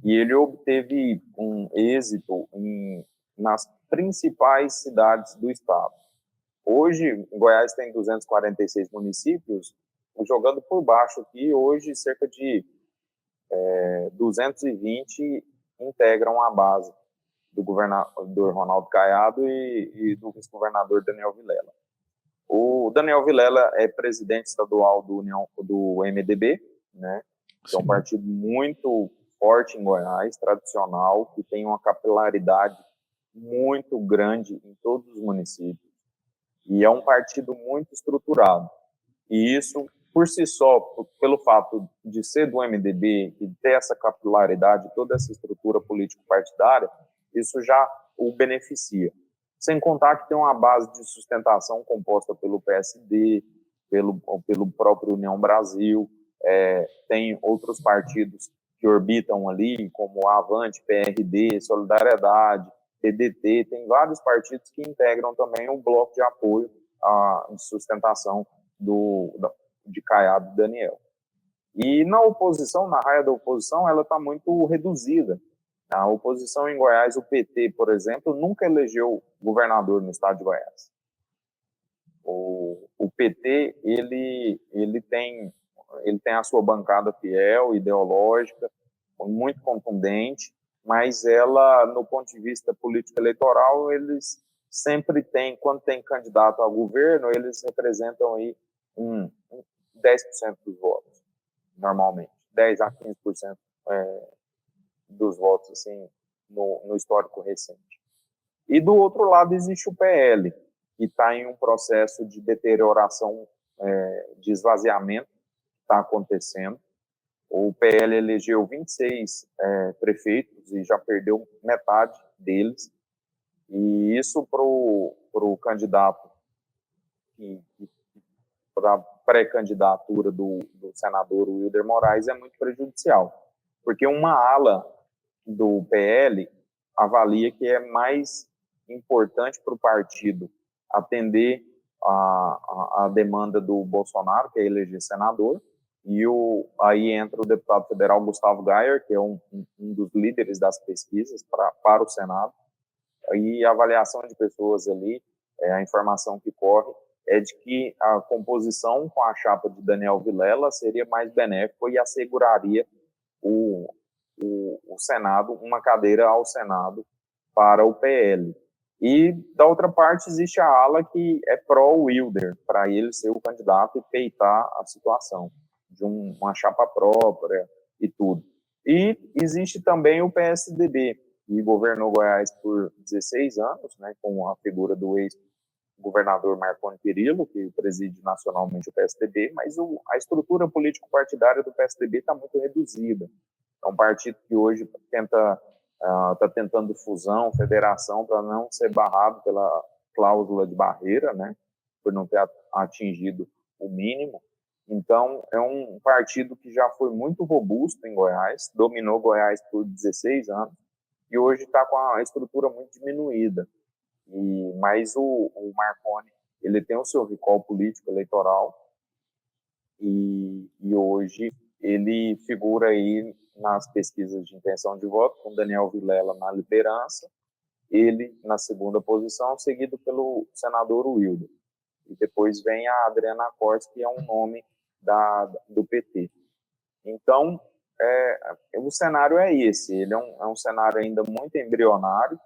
E ele obteve um êxito nas principais cidades do estado. Hoje, Goiás tem 246 municípios, jogando por baixo aqui, hoje cerca de 220 integram a base do governador Ronaldo Caiado e do vice-governador Daniel Vilela. O Daniel Vilela é presidente estadual do MDB, né? Que é um partido muito forte em Goiás, tradicional, que tem uma capilaridade muito grande em todos os municípios. E é um partido muito estruturado. E isso, por si só, pelo fato de ser do MDB e ter essa capilaridade, toda essa estrutura político-partidária, isso já o beneficia. Sem contar que tem uma base de sustentação composta pelo PSD, pelo próprio União Brasil, tem outros partidos que orbitam ali, como a Avante, PRD, Solidariedade, PDT, tem vários partidos que integram também o bloco de apoio de sustentação de Caiado e Daniel. E na oposição, na raia da oposição, ela está muito reduzida. A oposição em Goiás, o PT, por exemplo, nunca elegeu governador no estado de Goiás. O PT, ele tem a sua bancada fiel, ideológica, muito contundente, mas ela, no ponto de vista político-eleitoral, eles sempre têm, quando tem candidato ao governo, eles representam aí 10% dos votos, normalmente, 10 a 15% dos votos, assim, no histórico recente. E do outro lado existe o PL, que está em um processo de deterioração, de esvaziamento, que está acontecendo. O PL elegeu 26 prefeitos e já perdeu metade deles. E isso para o candidato, para a pré-candidatura do senador Wilder Moraes, é muito prejudicial. Porque uma ala do PL avalia que é mais importante para o partido atender a demanda do Bolsonaro, que é eleger senador, e aí entra o deputado federal Gustavo Gayer, que é um dos líderes das pesquisas para o Senado, e a avaliação de pessoas ali a informação que corre é de que a composição com a chapa de Daniel Vilela seria mais benéfica e asseguraria o Senado, uma cadeira ao Senado para o PL. E, da outra parte, existe a ala que é pró-Wilder, para ele ser o candidato e peitar a situação de uma chapa própria e tudo. E existe também o PSDB, que governou Goiás por 16 anos, né, com a figura do ex-governador Marconi Perillo, que preside nacionalmente o PSDB, mas a estrutura político-partidária do PSDB está muito reduzida. É um partido que hoje está tentando fusão, federação, para não ser barrado pela cláusula de barreira, né, por não ter atingido o mínimo. Então, é um partido que já foi muito robusto em Goiás, dominou Goiás por 16 anos, e hoje está com a estrutura muito diminuída. Mas o Marconi, ele tem o seu recall político eleitoral, e hoje ele figura aí nas pesquisas de intenção de voto, com Daniel Vilela na liderança, ele na segunda posição, seguido pelo senador Wilder. E depois vem a Adriana Cortes, que é um nome do PT. Então, o cenário é esse. Ele é um cenário ainda muito embrionário,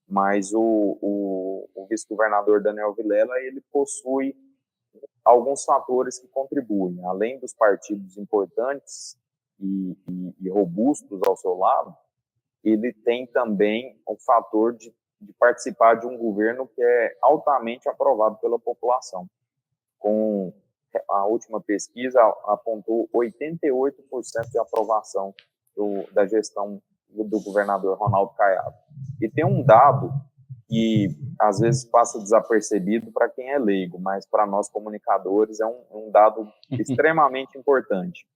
mas o vice-governador Daniel Vilela, ele possui alguns fatores que contribuem. Além dos partidos importantes e robustos ao seu lado, ele tem também o fator de participar de um governo que é altamente aprovado pela população. Com a última pesquisa, apontou 88% de aprovação da gestão do governador Ronaldo Caiado. E tem um dado que às vezes passa desapercebido para quem é leigo, mas para nós comunicadores é um dado extremamente importante.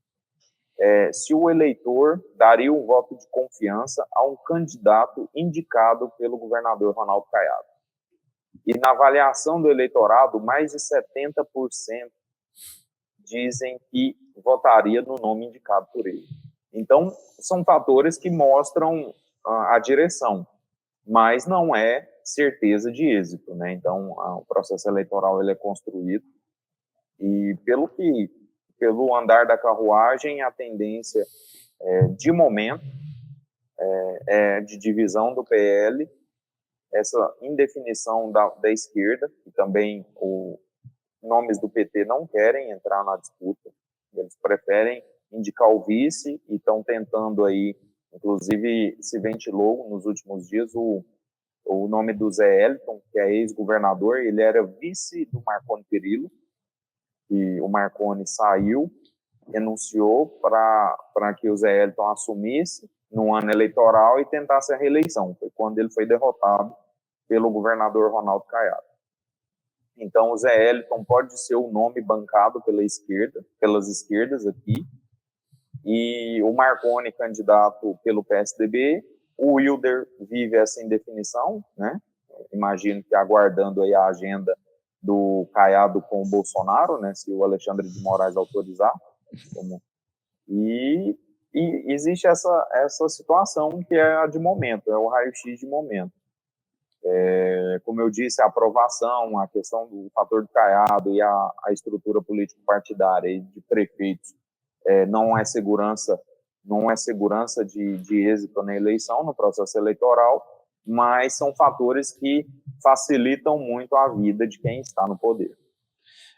Se o eleitor daria um voto de confiança a um candidato indicado pelo governador Ronaldo Caiado. E na avaliação do eleitorado, mais de 70% dizem que votaria no nome indicado por ele. Então, são fatores que mostram a direção, mas não é certeza de êxito, né? Então, o processo eleitoral ele é construído e pelo andar da carruagem, a tendência de momento é de divisão do PL, essa indefinição da esquerda, e também nomes do PT não querem entrar na disputa, eles preferem indicar o vice e estão tentando aí, inclusive se ventilou nos últimos dias o nome do Zé Elton, que é ex-governador, ele era vice do Marconi Perillo, e o Marconi saiu, renunciou para que o Zé Elton assumisse no ano eleitoral e tentasse a reeleição. Foi quando ele foi derrotado pelo governador Ronaldo Caiado. Então, o Zé Elton pode ser o nome bancado pelas esquerdas aqui, e o Marconi candidato pelo PSDB, o Wilder vive essa indefinição, né? Imagino que aguardando aí a agenda do Caiado com o Bolsonaro, né? Se o Alexandre de Moraes autorizar. E existe essa situação que é a de momento, é o raio-x de momento. Como eu disse, a aprovação, a questão do fator do Caiado e a estrutura político-partidária e de prefeitos não é segurança de êxito na eleição, no processo eleitoral, mas são fatores que facilitam muito a vida de quem está no poder.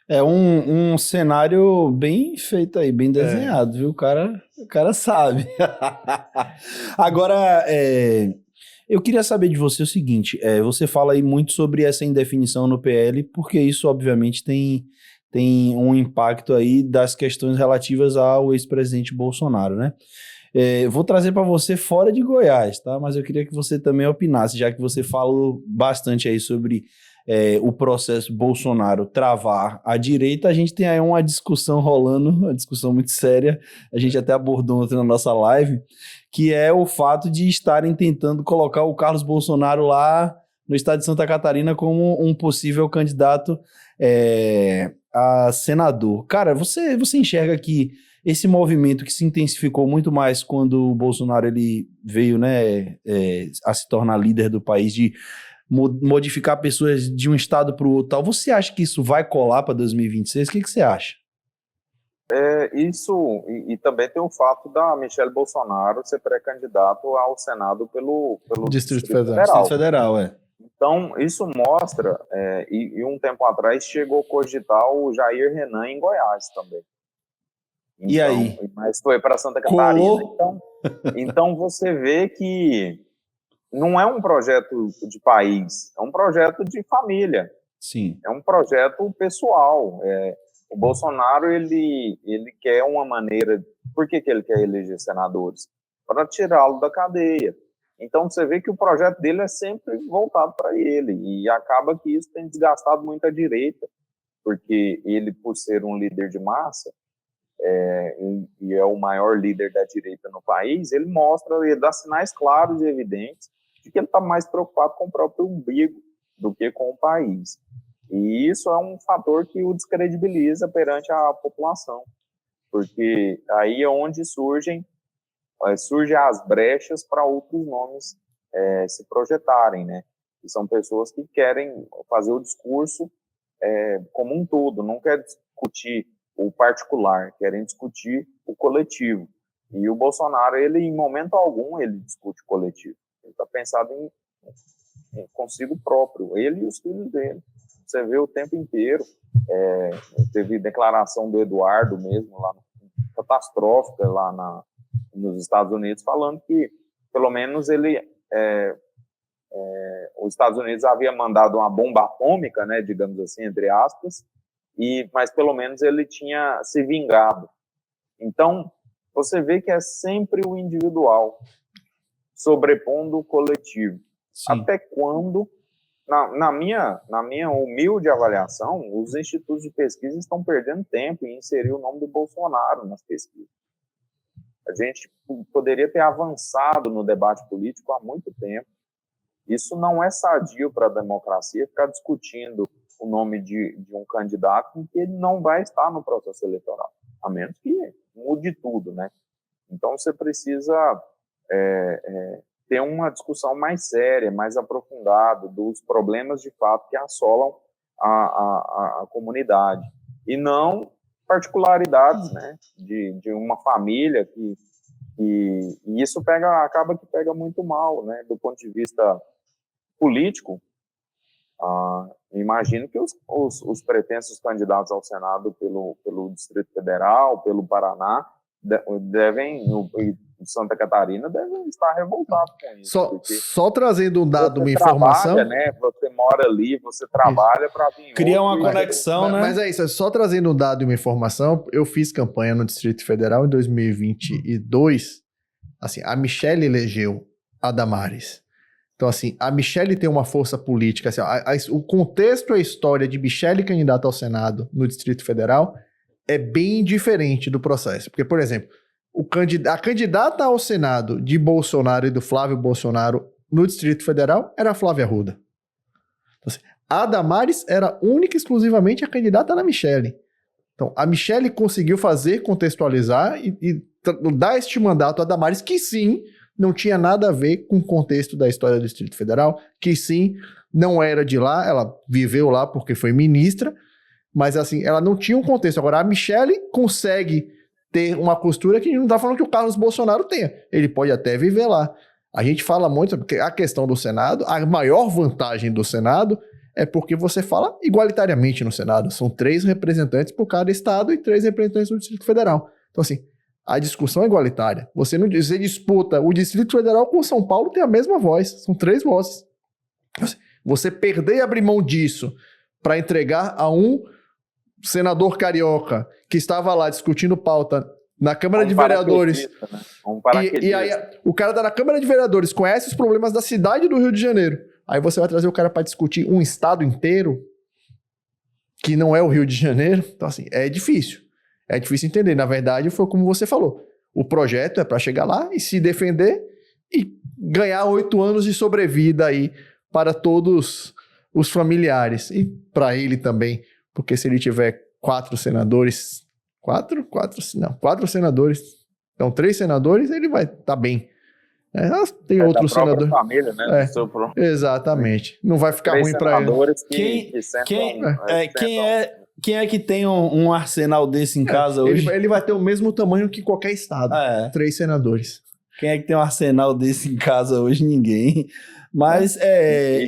É um cenário bem feito aí, bem desenhado, viu? O cara sabe. Agora, eu queria saber de você o seguinte, você fala aí muito sobre essa indefinição no PL, porque isso, obviamente, tem um impacto aí das questões relativas ao ex-presidente Bolsonaro, né? Vou trazer para você fora de Goiás, tá? Mas eu queria que você também opinasse, já que você falou bastante aí sobre o processo Bolsonaro travar a direita, a gente tem aí uma discussão rolando, uma discussão muito séria, a gente até abordou ontem na nossa live, que é o fato de estarem tentando colocar o Carlos Bolsonaro lá no estado de Santa Catarina como um possível candidato a senador. Cara, você enxerga que esse movimento que se intensificou muito mais quando o Bolsonaro ele veio, né, a se tornar líder do país, de modificar pessoas de um estado para o outro, tal. Você acha que isso vai colar para 2026? O que você acha? Isso, e também tem o fato da Michelle Bolsonaro ser pré-candidato ao Senado pelo Distrito Federal. Distrito Federal, Então, isso mostra, e um tempo atrás chegou a cogitar o Jair Renan em Goiás também. Então, e aí? Mas foi para Santa Catarina. Colou? Então, você vê que não é um projeto de país, é um projeto de família. Sim. É um projeto pessoal. O Bolsonaro, ele quer uma maneira... Por que ele quer eleger senadores? Para tirá-lo da cadeia. Então, você vê que o projeto dele é sempre voltado para ele. E acaba que isso tem desgastado muito a direita, porque ele, por ser um líder de massa, e é o maior líder da direita no país, ele dá sinais claros e evidentes de que ele está mais preocupado com o próprio umbigo do que com o país. E isso é um fator que o descredibiliza perante a população, porque aí é onde surgem as brechas para outros nomes se projetarem, né? Que são pessoas que querem fazer o discurso como um todo, não quer discutir o particular, querem discutir o coletivo. E o Bolsonaro, ele em momento algum, ele discute o coletivo. Ele está pensado em consigo próprio, ele e os filhos dele. Você vê o tempo inteiro, teve declaração do Eduardo mesmo, lá catastrófica, lá nos Estados Unidos, falando que, pelo menos, os Estados Unidos havia mandado uma bomba atômica, né, digamos assim, entre aspas, mas pelo menos ele tinha se vingado. Então, você vê que é sempre o individual sobrepondo o coletivo. Sim. Até quando, na minha humilde avaliação, os institutos de pesquisa estão perdendo tempo em inserir o nome do Bolsonaro nas pesquisas. A gente poderia ter avançado no debate político há muito tempo. Isso não é sadio para a democracia, ficar discutindo o nome de um candidato em que ele não vai estar no processo eleitoral, a menos que mude tudo, né? Então, você precisa ter uma discussão mais séria, mais aprofundada dos problemas de fato que assolam a comunidade, e não particularidades, né, de uma família e isso acaba que pega muito mal, né, do ponto de vista político. Imagino que os pretensos candidatos ao Senado pelo Distrito Federal, pelo Paraná, Santa Catarina devem estar revoltados com isso. Só trazendo um dado, uma informação... Trabalha, né? Você mora ali, você trabalha para vir... Criar uma conexão, né? Mas é isso, só trazendo um dado e uma informação. Eu fiz campanha no Distrito Federal em 2022. Assim, a Michelle elegeu a Damares. Então, assim, a Michelle tem uma força política. Assim, o contexto e a história de Michelle candidata ao Senado no Distrito Federal é bem diferente do processo. Porque, por exemplo, a candidata ao Senado de Bolsonaro e do Flávio Bolsonaro no Distrito Federal era a Flávia Arruda. Então, assim, a Damares era única e exclusivamente a candidata da Michelle. Então, a Michelle conseguiu contextualizar e dar este mandato a Damares, que sim, não tinha nada a ver com o contexto da história do Distrito Federal, que sim, não era de lá, ela viveu lá porque foi ministra, mas assim, ela não tinha um contexto. Agora, a Michelle consegue ter uma postura que a gente não está falando que o Carlos Bolsonaro tenha. Ele pode até viver lá. A gente fala muito, porque a questão do Senado, a maior vantagem do Senado é porque você fala igualitariamente no Senado. São 3 representantes por cada estado e 3 representantes do Distrito Federal. Então, assim, a discussão é igualitária. Você disputa o Distrito Federal com o São Paulo, tem a mesma voz. São 3 vozes. Você perder e abrir mão disso para entregar a um senador carioca que estava lá discutindo pauta na Câmara de Vereadores. Né? E aí o cara tá na Câmara de Vereadores, conhece os problemas da cidade do Rio de Janeiro. Aí você vai trazer o cara para discutir um estado inteiro que não é o Rio de Janeiro. Então, assim, é difícil. É difícil entender. Na verdade, foi como você falou. O projeto é para chegar lá e se defender e ganhar 8 anos de sobrevida aí para todos os familiares. E para ele também, porque se ele tiver 4 senadores... 4 senadores. Então, 3 senadores, ele vai estar bem. Tem outro da própria senador. família, né? É, Do seu exatamente. Não vai ficar ruim para ele. senadores Quem- que sentam, Quem é que tem um arsenal desse em casa hoje? Ele vai ter o mesmo tamanho que qualquer estado. É. 3 senadores. Quem é que tem um arsenal desse em casa hoje? Ninguém. Mas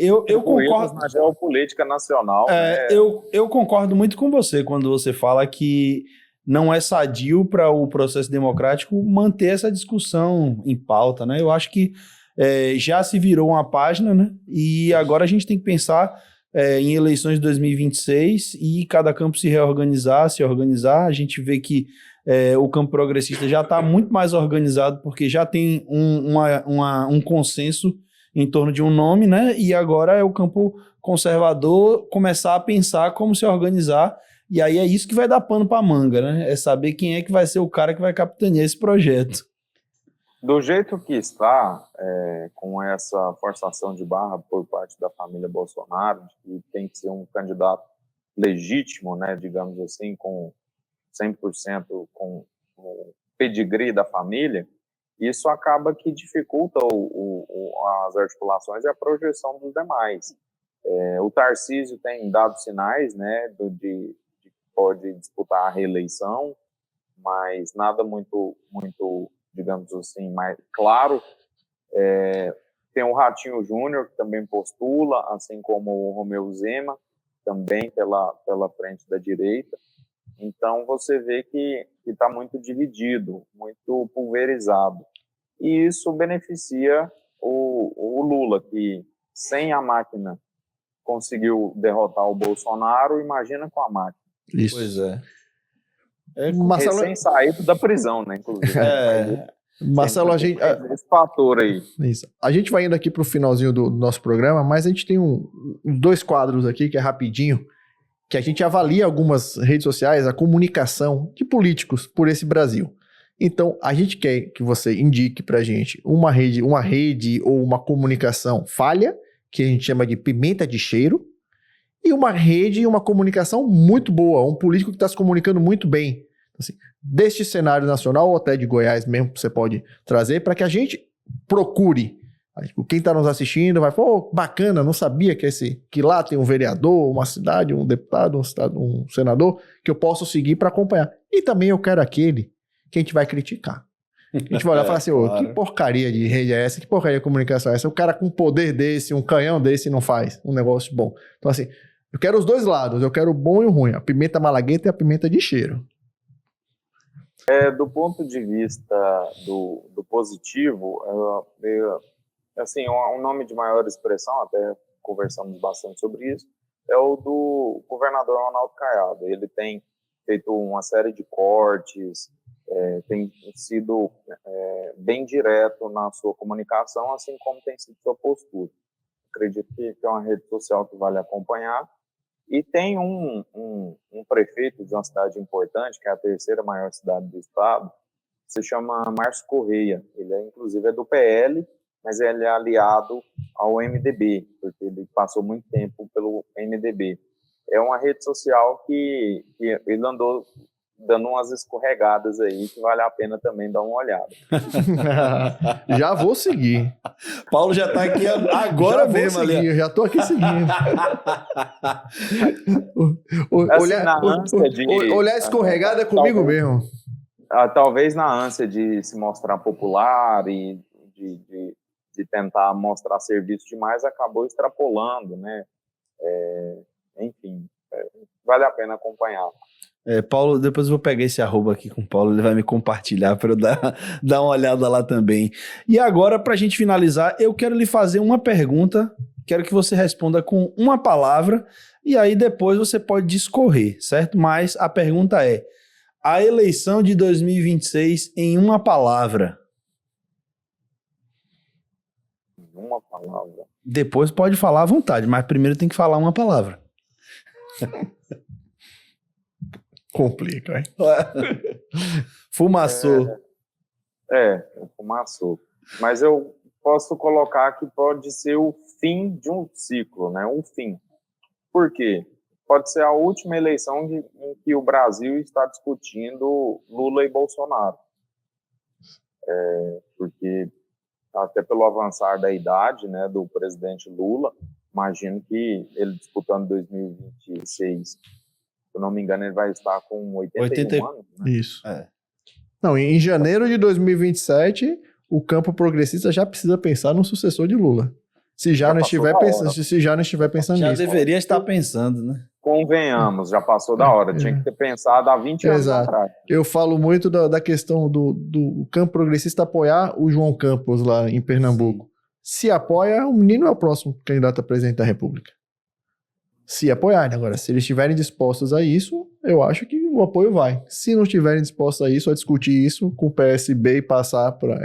eu concordo. Na geopolítica nacional, né? Eu concordo muito com você quando você fala que não é sadio para o processo democrático manter essa discussão em pauta, né? Eu acho que já se virou uma página, né? E agora a gente tem que pensar em eleições de 2026 e cada campo se organizar. A gente vê que o campo progressista já está muito mais organizado porque já tem um consenso em torno de um nome, né? E agora é o campo conservador começar a pensar como se organizar. E aí é isso que vai dar pano para manga, né? É saber quem é que vai ser o cara que vai capitanear esse projeto. Do jeito que está, com essa forçação de barra por parte da família Bolsonaro, de que tem que ser um candidato legítimo, né, digamos assim, com 100% com o pedigree da família, isso acaba que dificulta as articulações e a projeção dos demais. O Tarcísio tem dado sinais, né, de que pode disputar a reeleição, mas nada muito, digamos assim, mais claro. Tem o Ratinho Júnior, que também postula, assim como o Romeu Zema, também pela frente da direita. Então, você vê que está muito dividido, muito pulverizado. E isso beneficia o Lula, que sem a máquina conseguiu derrotar o Bolsonaro, imagina com a máquina. Isso. Pois é. Marcelo, Recém-saído da prisão, né, inclusive. Marcelo, Esse fator aí. Isso. A gente vai indo aqui para o finalzinho do nosso programa, mas a gente tem 2 quadros aqui, que é rapidinho, que a gente avalia algumas redes sociais, a comunicação de políticos por esse Brasil. Então, a gente quer que você indique pra gente uma rede ou uma comunicação falha, que a gente chama de pimenta de cheiro, e uma rede e uma comunicação muito boa, um político que está se comunicando muito bem. Assim, deste cenário nacional ou até de Goiás mesmo, você pode trazer para que a gente procure. Quem está nos assistindo vai falar, bacana, não sabia que lá tem um vereador, uma cidade, um deputado, um senador, que eu posso seguir para acompanhar. E também eu quero aquele que a gente vai criticar. A gente vai olhar e falar assim, claro. Que porcaria de rede é essa? Que porcaria de comunicação é essa? O cara com um poder desse, um canhão desse não faz um negócio bom. Então assim, eu quero os 2 lados, eu quero o bom e o ruim, a pimenta malagueta e a pimenta de cheiro. Do ponto de vista do positivo, assim, um nome de maior expressão, até conversamos bastante sobre isso, é o do governador Ronaldo Caiado. Ele tem feito uma série de cortes, tem sido bem direto na sua comunicação, assim como tem sido sua postura. Acredito que é uma rede social que vale acompanhar. E tem um prefeito de uma cidade importante, que é a 3ª maior cidade do estado, se chama Márcio Correia. Ele, inclusive, é do PL, mas ele é aliado ao MDB, porque ele passou muito tempo pelo MDB. É uma rede social que ele andou dando umas escorregadas aí, que vale a pena também dar uma olhada. Já vou seguir. Paulo já tá aqui agora já mesmo ali. Eu já tô aqui seguindo. Olhar escorregada é comigo mesmo. Talvez na ânsia de se mostrar popular e de tentar mostrar serviço demais, acabou extrapolando, né? Enfim, vale a pena acompanhar. Paulo, depois eu vou pegar esse arroba aqui com o Paulo, ele vai me compartilhar para eu dar uma olhada lá também. E agora, para a gente finalizar, eu quero lhe fazer uma pergunta, quero que você responda com uma palavra, e aí depois você pode discorrer, certo? Mas a pergunta é, a eleição de 2026 em uma palavra. Uma palavra. Depois pode falar à vontade, mas primeiro tem que falar uma palavra. Complica, hein? Fumaçou. Fumaçou. Mas eu posso colocar que pode ser o fim de um ciclo, né? Um fim. Por quê? Pode ser a última eleição em que o Brasil está discutindo Lula e Bolsonaro. Porque até pelo avançar da idade, né, do presidente Lula. Imagino que ele disputando 2026, se eu não me engano, ele vai estar com 81 anos. Né? Isso. Não, em janeiro de 2027, o campo progressista já precisa pensar no sucessor de Lula. Se já não estiver pensando já nisso. Já deveria estar pensando, né? Convenhamos, já passou da hora. Tinha que ter pensado há 20 anos atrás. Eu falo muito da questão do campo progressista apoiar o João Campos lá em Pernambuco. Sim. Se apoia, o menino é o próximo candidato a presidente da República. Se apoiarem. Agora, se eles estiverem dispostos a isso, eu acho que o apoio vai. Se não estiverem dispostos a isso, a discutir isso com o PSB e passar para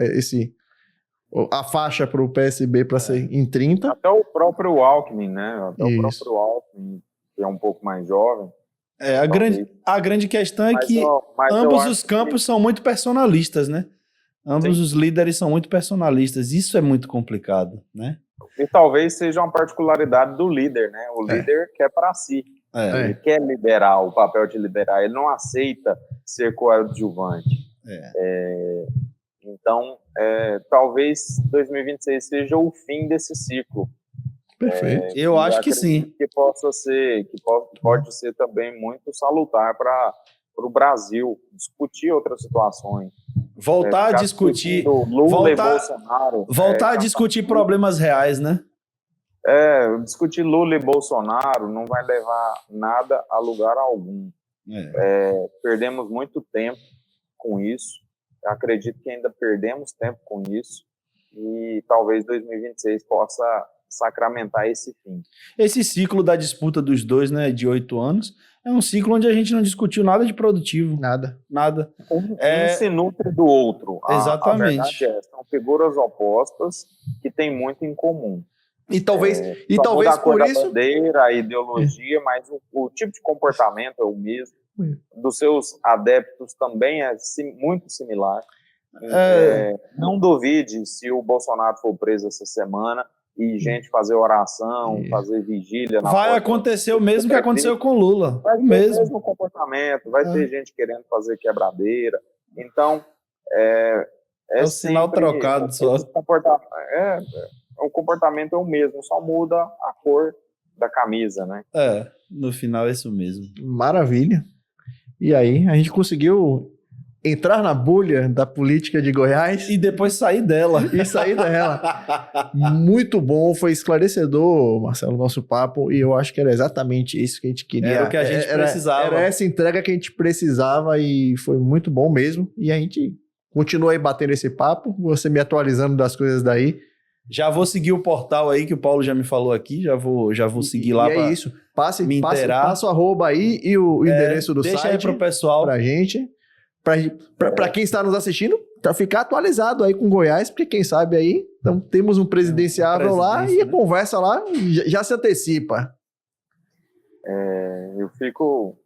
a faixa para o PSB para ser em 30. Até o próprio Alckmin, né? Até o próprio Alckmin, que é um pouco mais jovem. A grande questão é que ambos os campos são muito personalistas, né? Ambos os líderes são muito personalistas. Isso é muito complicado, né? E talvez seja uma particularidade do líder, né? O líder quer para si. Ele quer liderar, o papel de liderar. Ele não aceita ser coadjuvante. Então, talvez 2026 seja o fim desse ciclo. Perfeito. Eu acho que sim. Que pode ser também muito salutar para o Brasil discutir outras situações. Voltar a discutir Lula e Bolsonaro. Voltar a discutir problemas reais, né? Discutir Lula e Bolsonaro não vai levar nada a lugar algum. Perdemos muito tempo com isso. Acredito que ainda perdemos tempo com isso. E talvez 2026 possa sacramentar esse fim. Esse ciclo da disputa dos dois, né, de 8 anos, é um ciclo onde a gente não discutiu nada de produtivo. Nada. Um se nutre do outro. Exatamente. A verdade são figuras opostas que têm muito em comum. E talvez por isso... a bandeira, a ideologia, mas o tipo de comportamento é o mesmo. Dos seus adeptos também é muito similar. Não duvide se o Bolsonaro for preso essa semana e gente fazer oração, fazer vigília. Vai acontecer o mesmo que aconteceu com Lula. Vai ter o mesmo comportamento, vai ter gente querendo fazer quebradeira. Então, um sinal trocado só. O comportamento é o mesmo, só muda a cor da camisa, né? No final é isso mesmo. Maravilha. E aí, a gente conseguiu entrar na bolha da política de Goiás. E depois sair dela. Muito bom, foi esclarecedor, Marcelo, nosso papo, e eu acho que era exatamente isso que a gente queria. Era o que a gente precisava. Era essa entrega que a gente precisava e foi muito bom mesmo. E a gente continua aí batendo esse papo, você me atualizando das coisas daí. Já vou seguir o portal aí que o Paulo já me falou aqui, já vou seguir lá para isso. Passa o arroba aí e o endereço do deixa site. Deixa aí pro pessoal. Pra gente. Para quem está nos assistindo, para ficar atualizado aí com Goiás, porque quem sabe aí, então temos um presidenciável lá e a conversa lá já se antecipa. Eu fico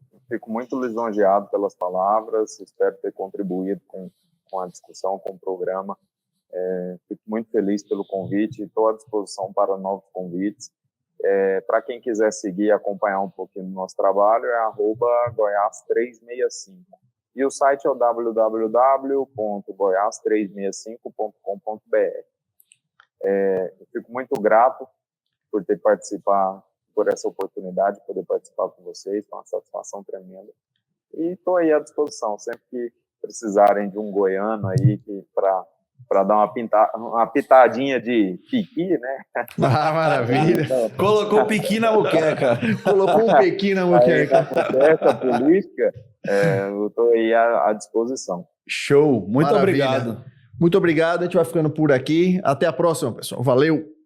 muito lisonjeado pelas palavras, espero ter contribuído com a discussão, com o programa. Fico muito feliz pelo convite e estou à disposição para novos convites. Para quem quiser seguir e acompanhar um pouquinho do nosso trabalho, é @goiás365. E o site é o www.goiás365.com.br. Eu fico muito grato por ter participado, por essa oportunidade, poder participar com vocês, com uma satisfação tremenda. E estou aí à disposição, sempre que precisarem de um goiano aí para dar uma pitadinha de piqui, né? Maravilha. Colocou piqui na muqueca. Colocou um piqui na muqueca. Essa política, eu estou aí à disposição. Show. Muito obrigado. Muito obrigado. A gente vai ficando por aqui. Até a próxima, pessoal. Valeu.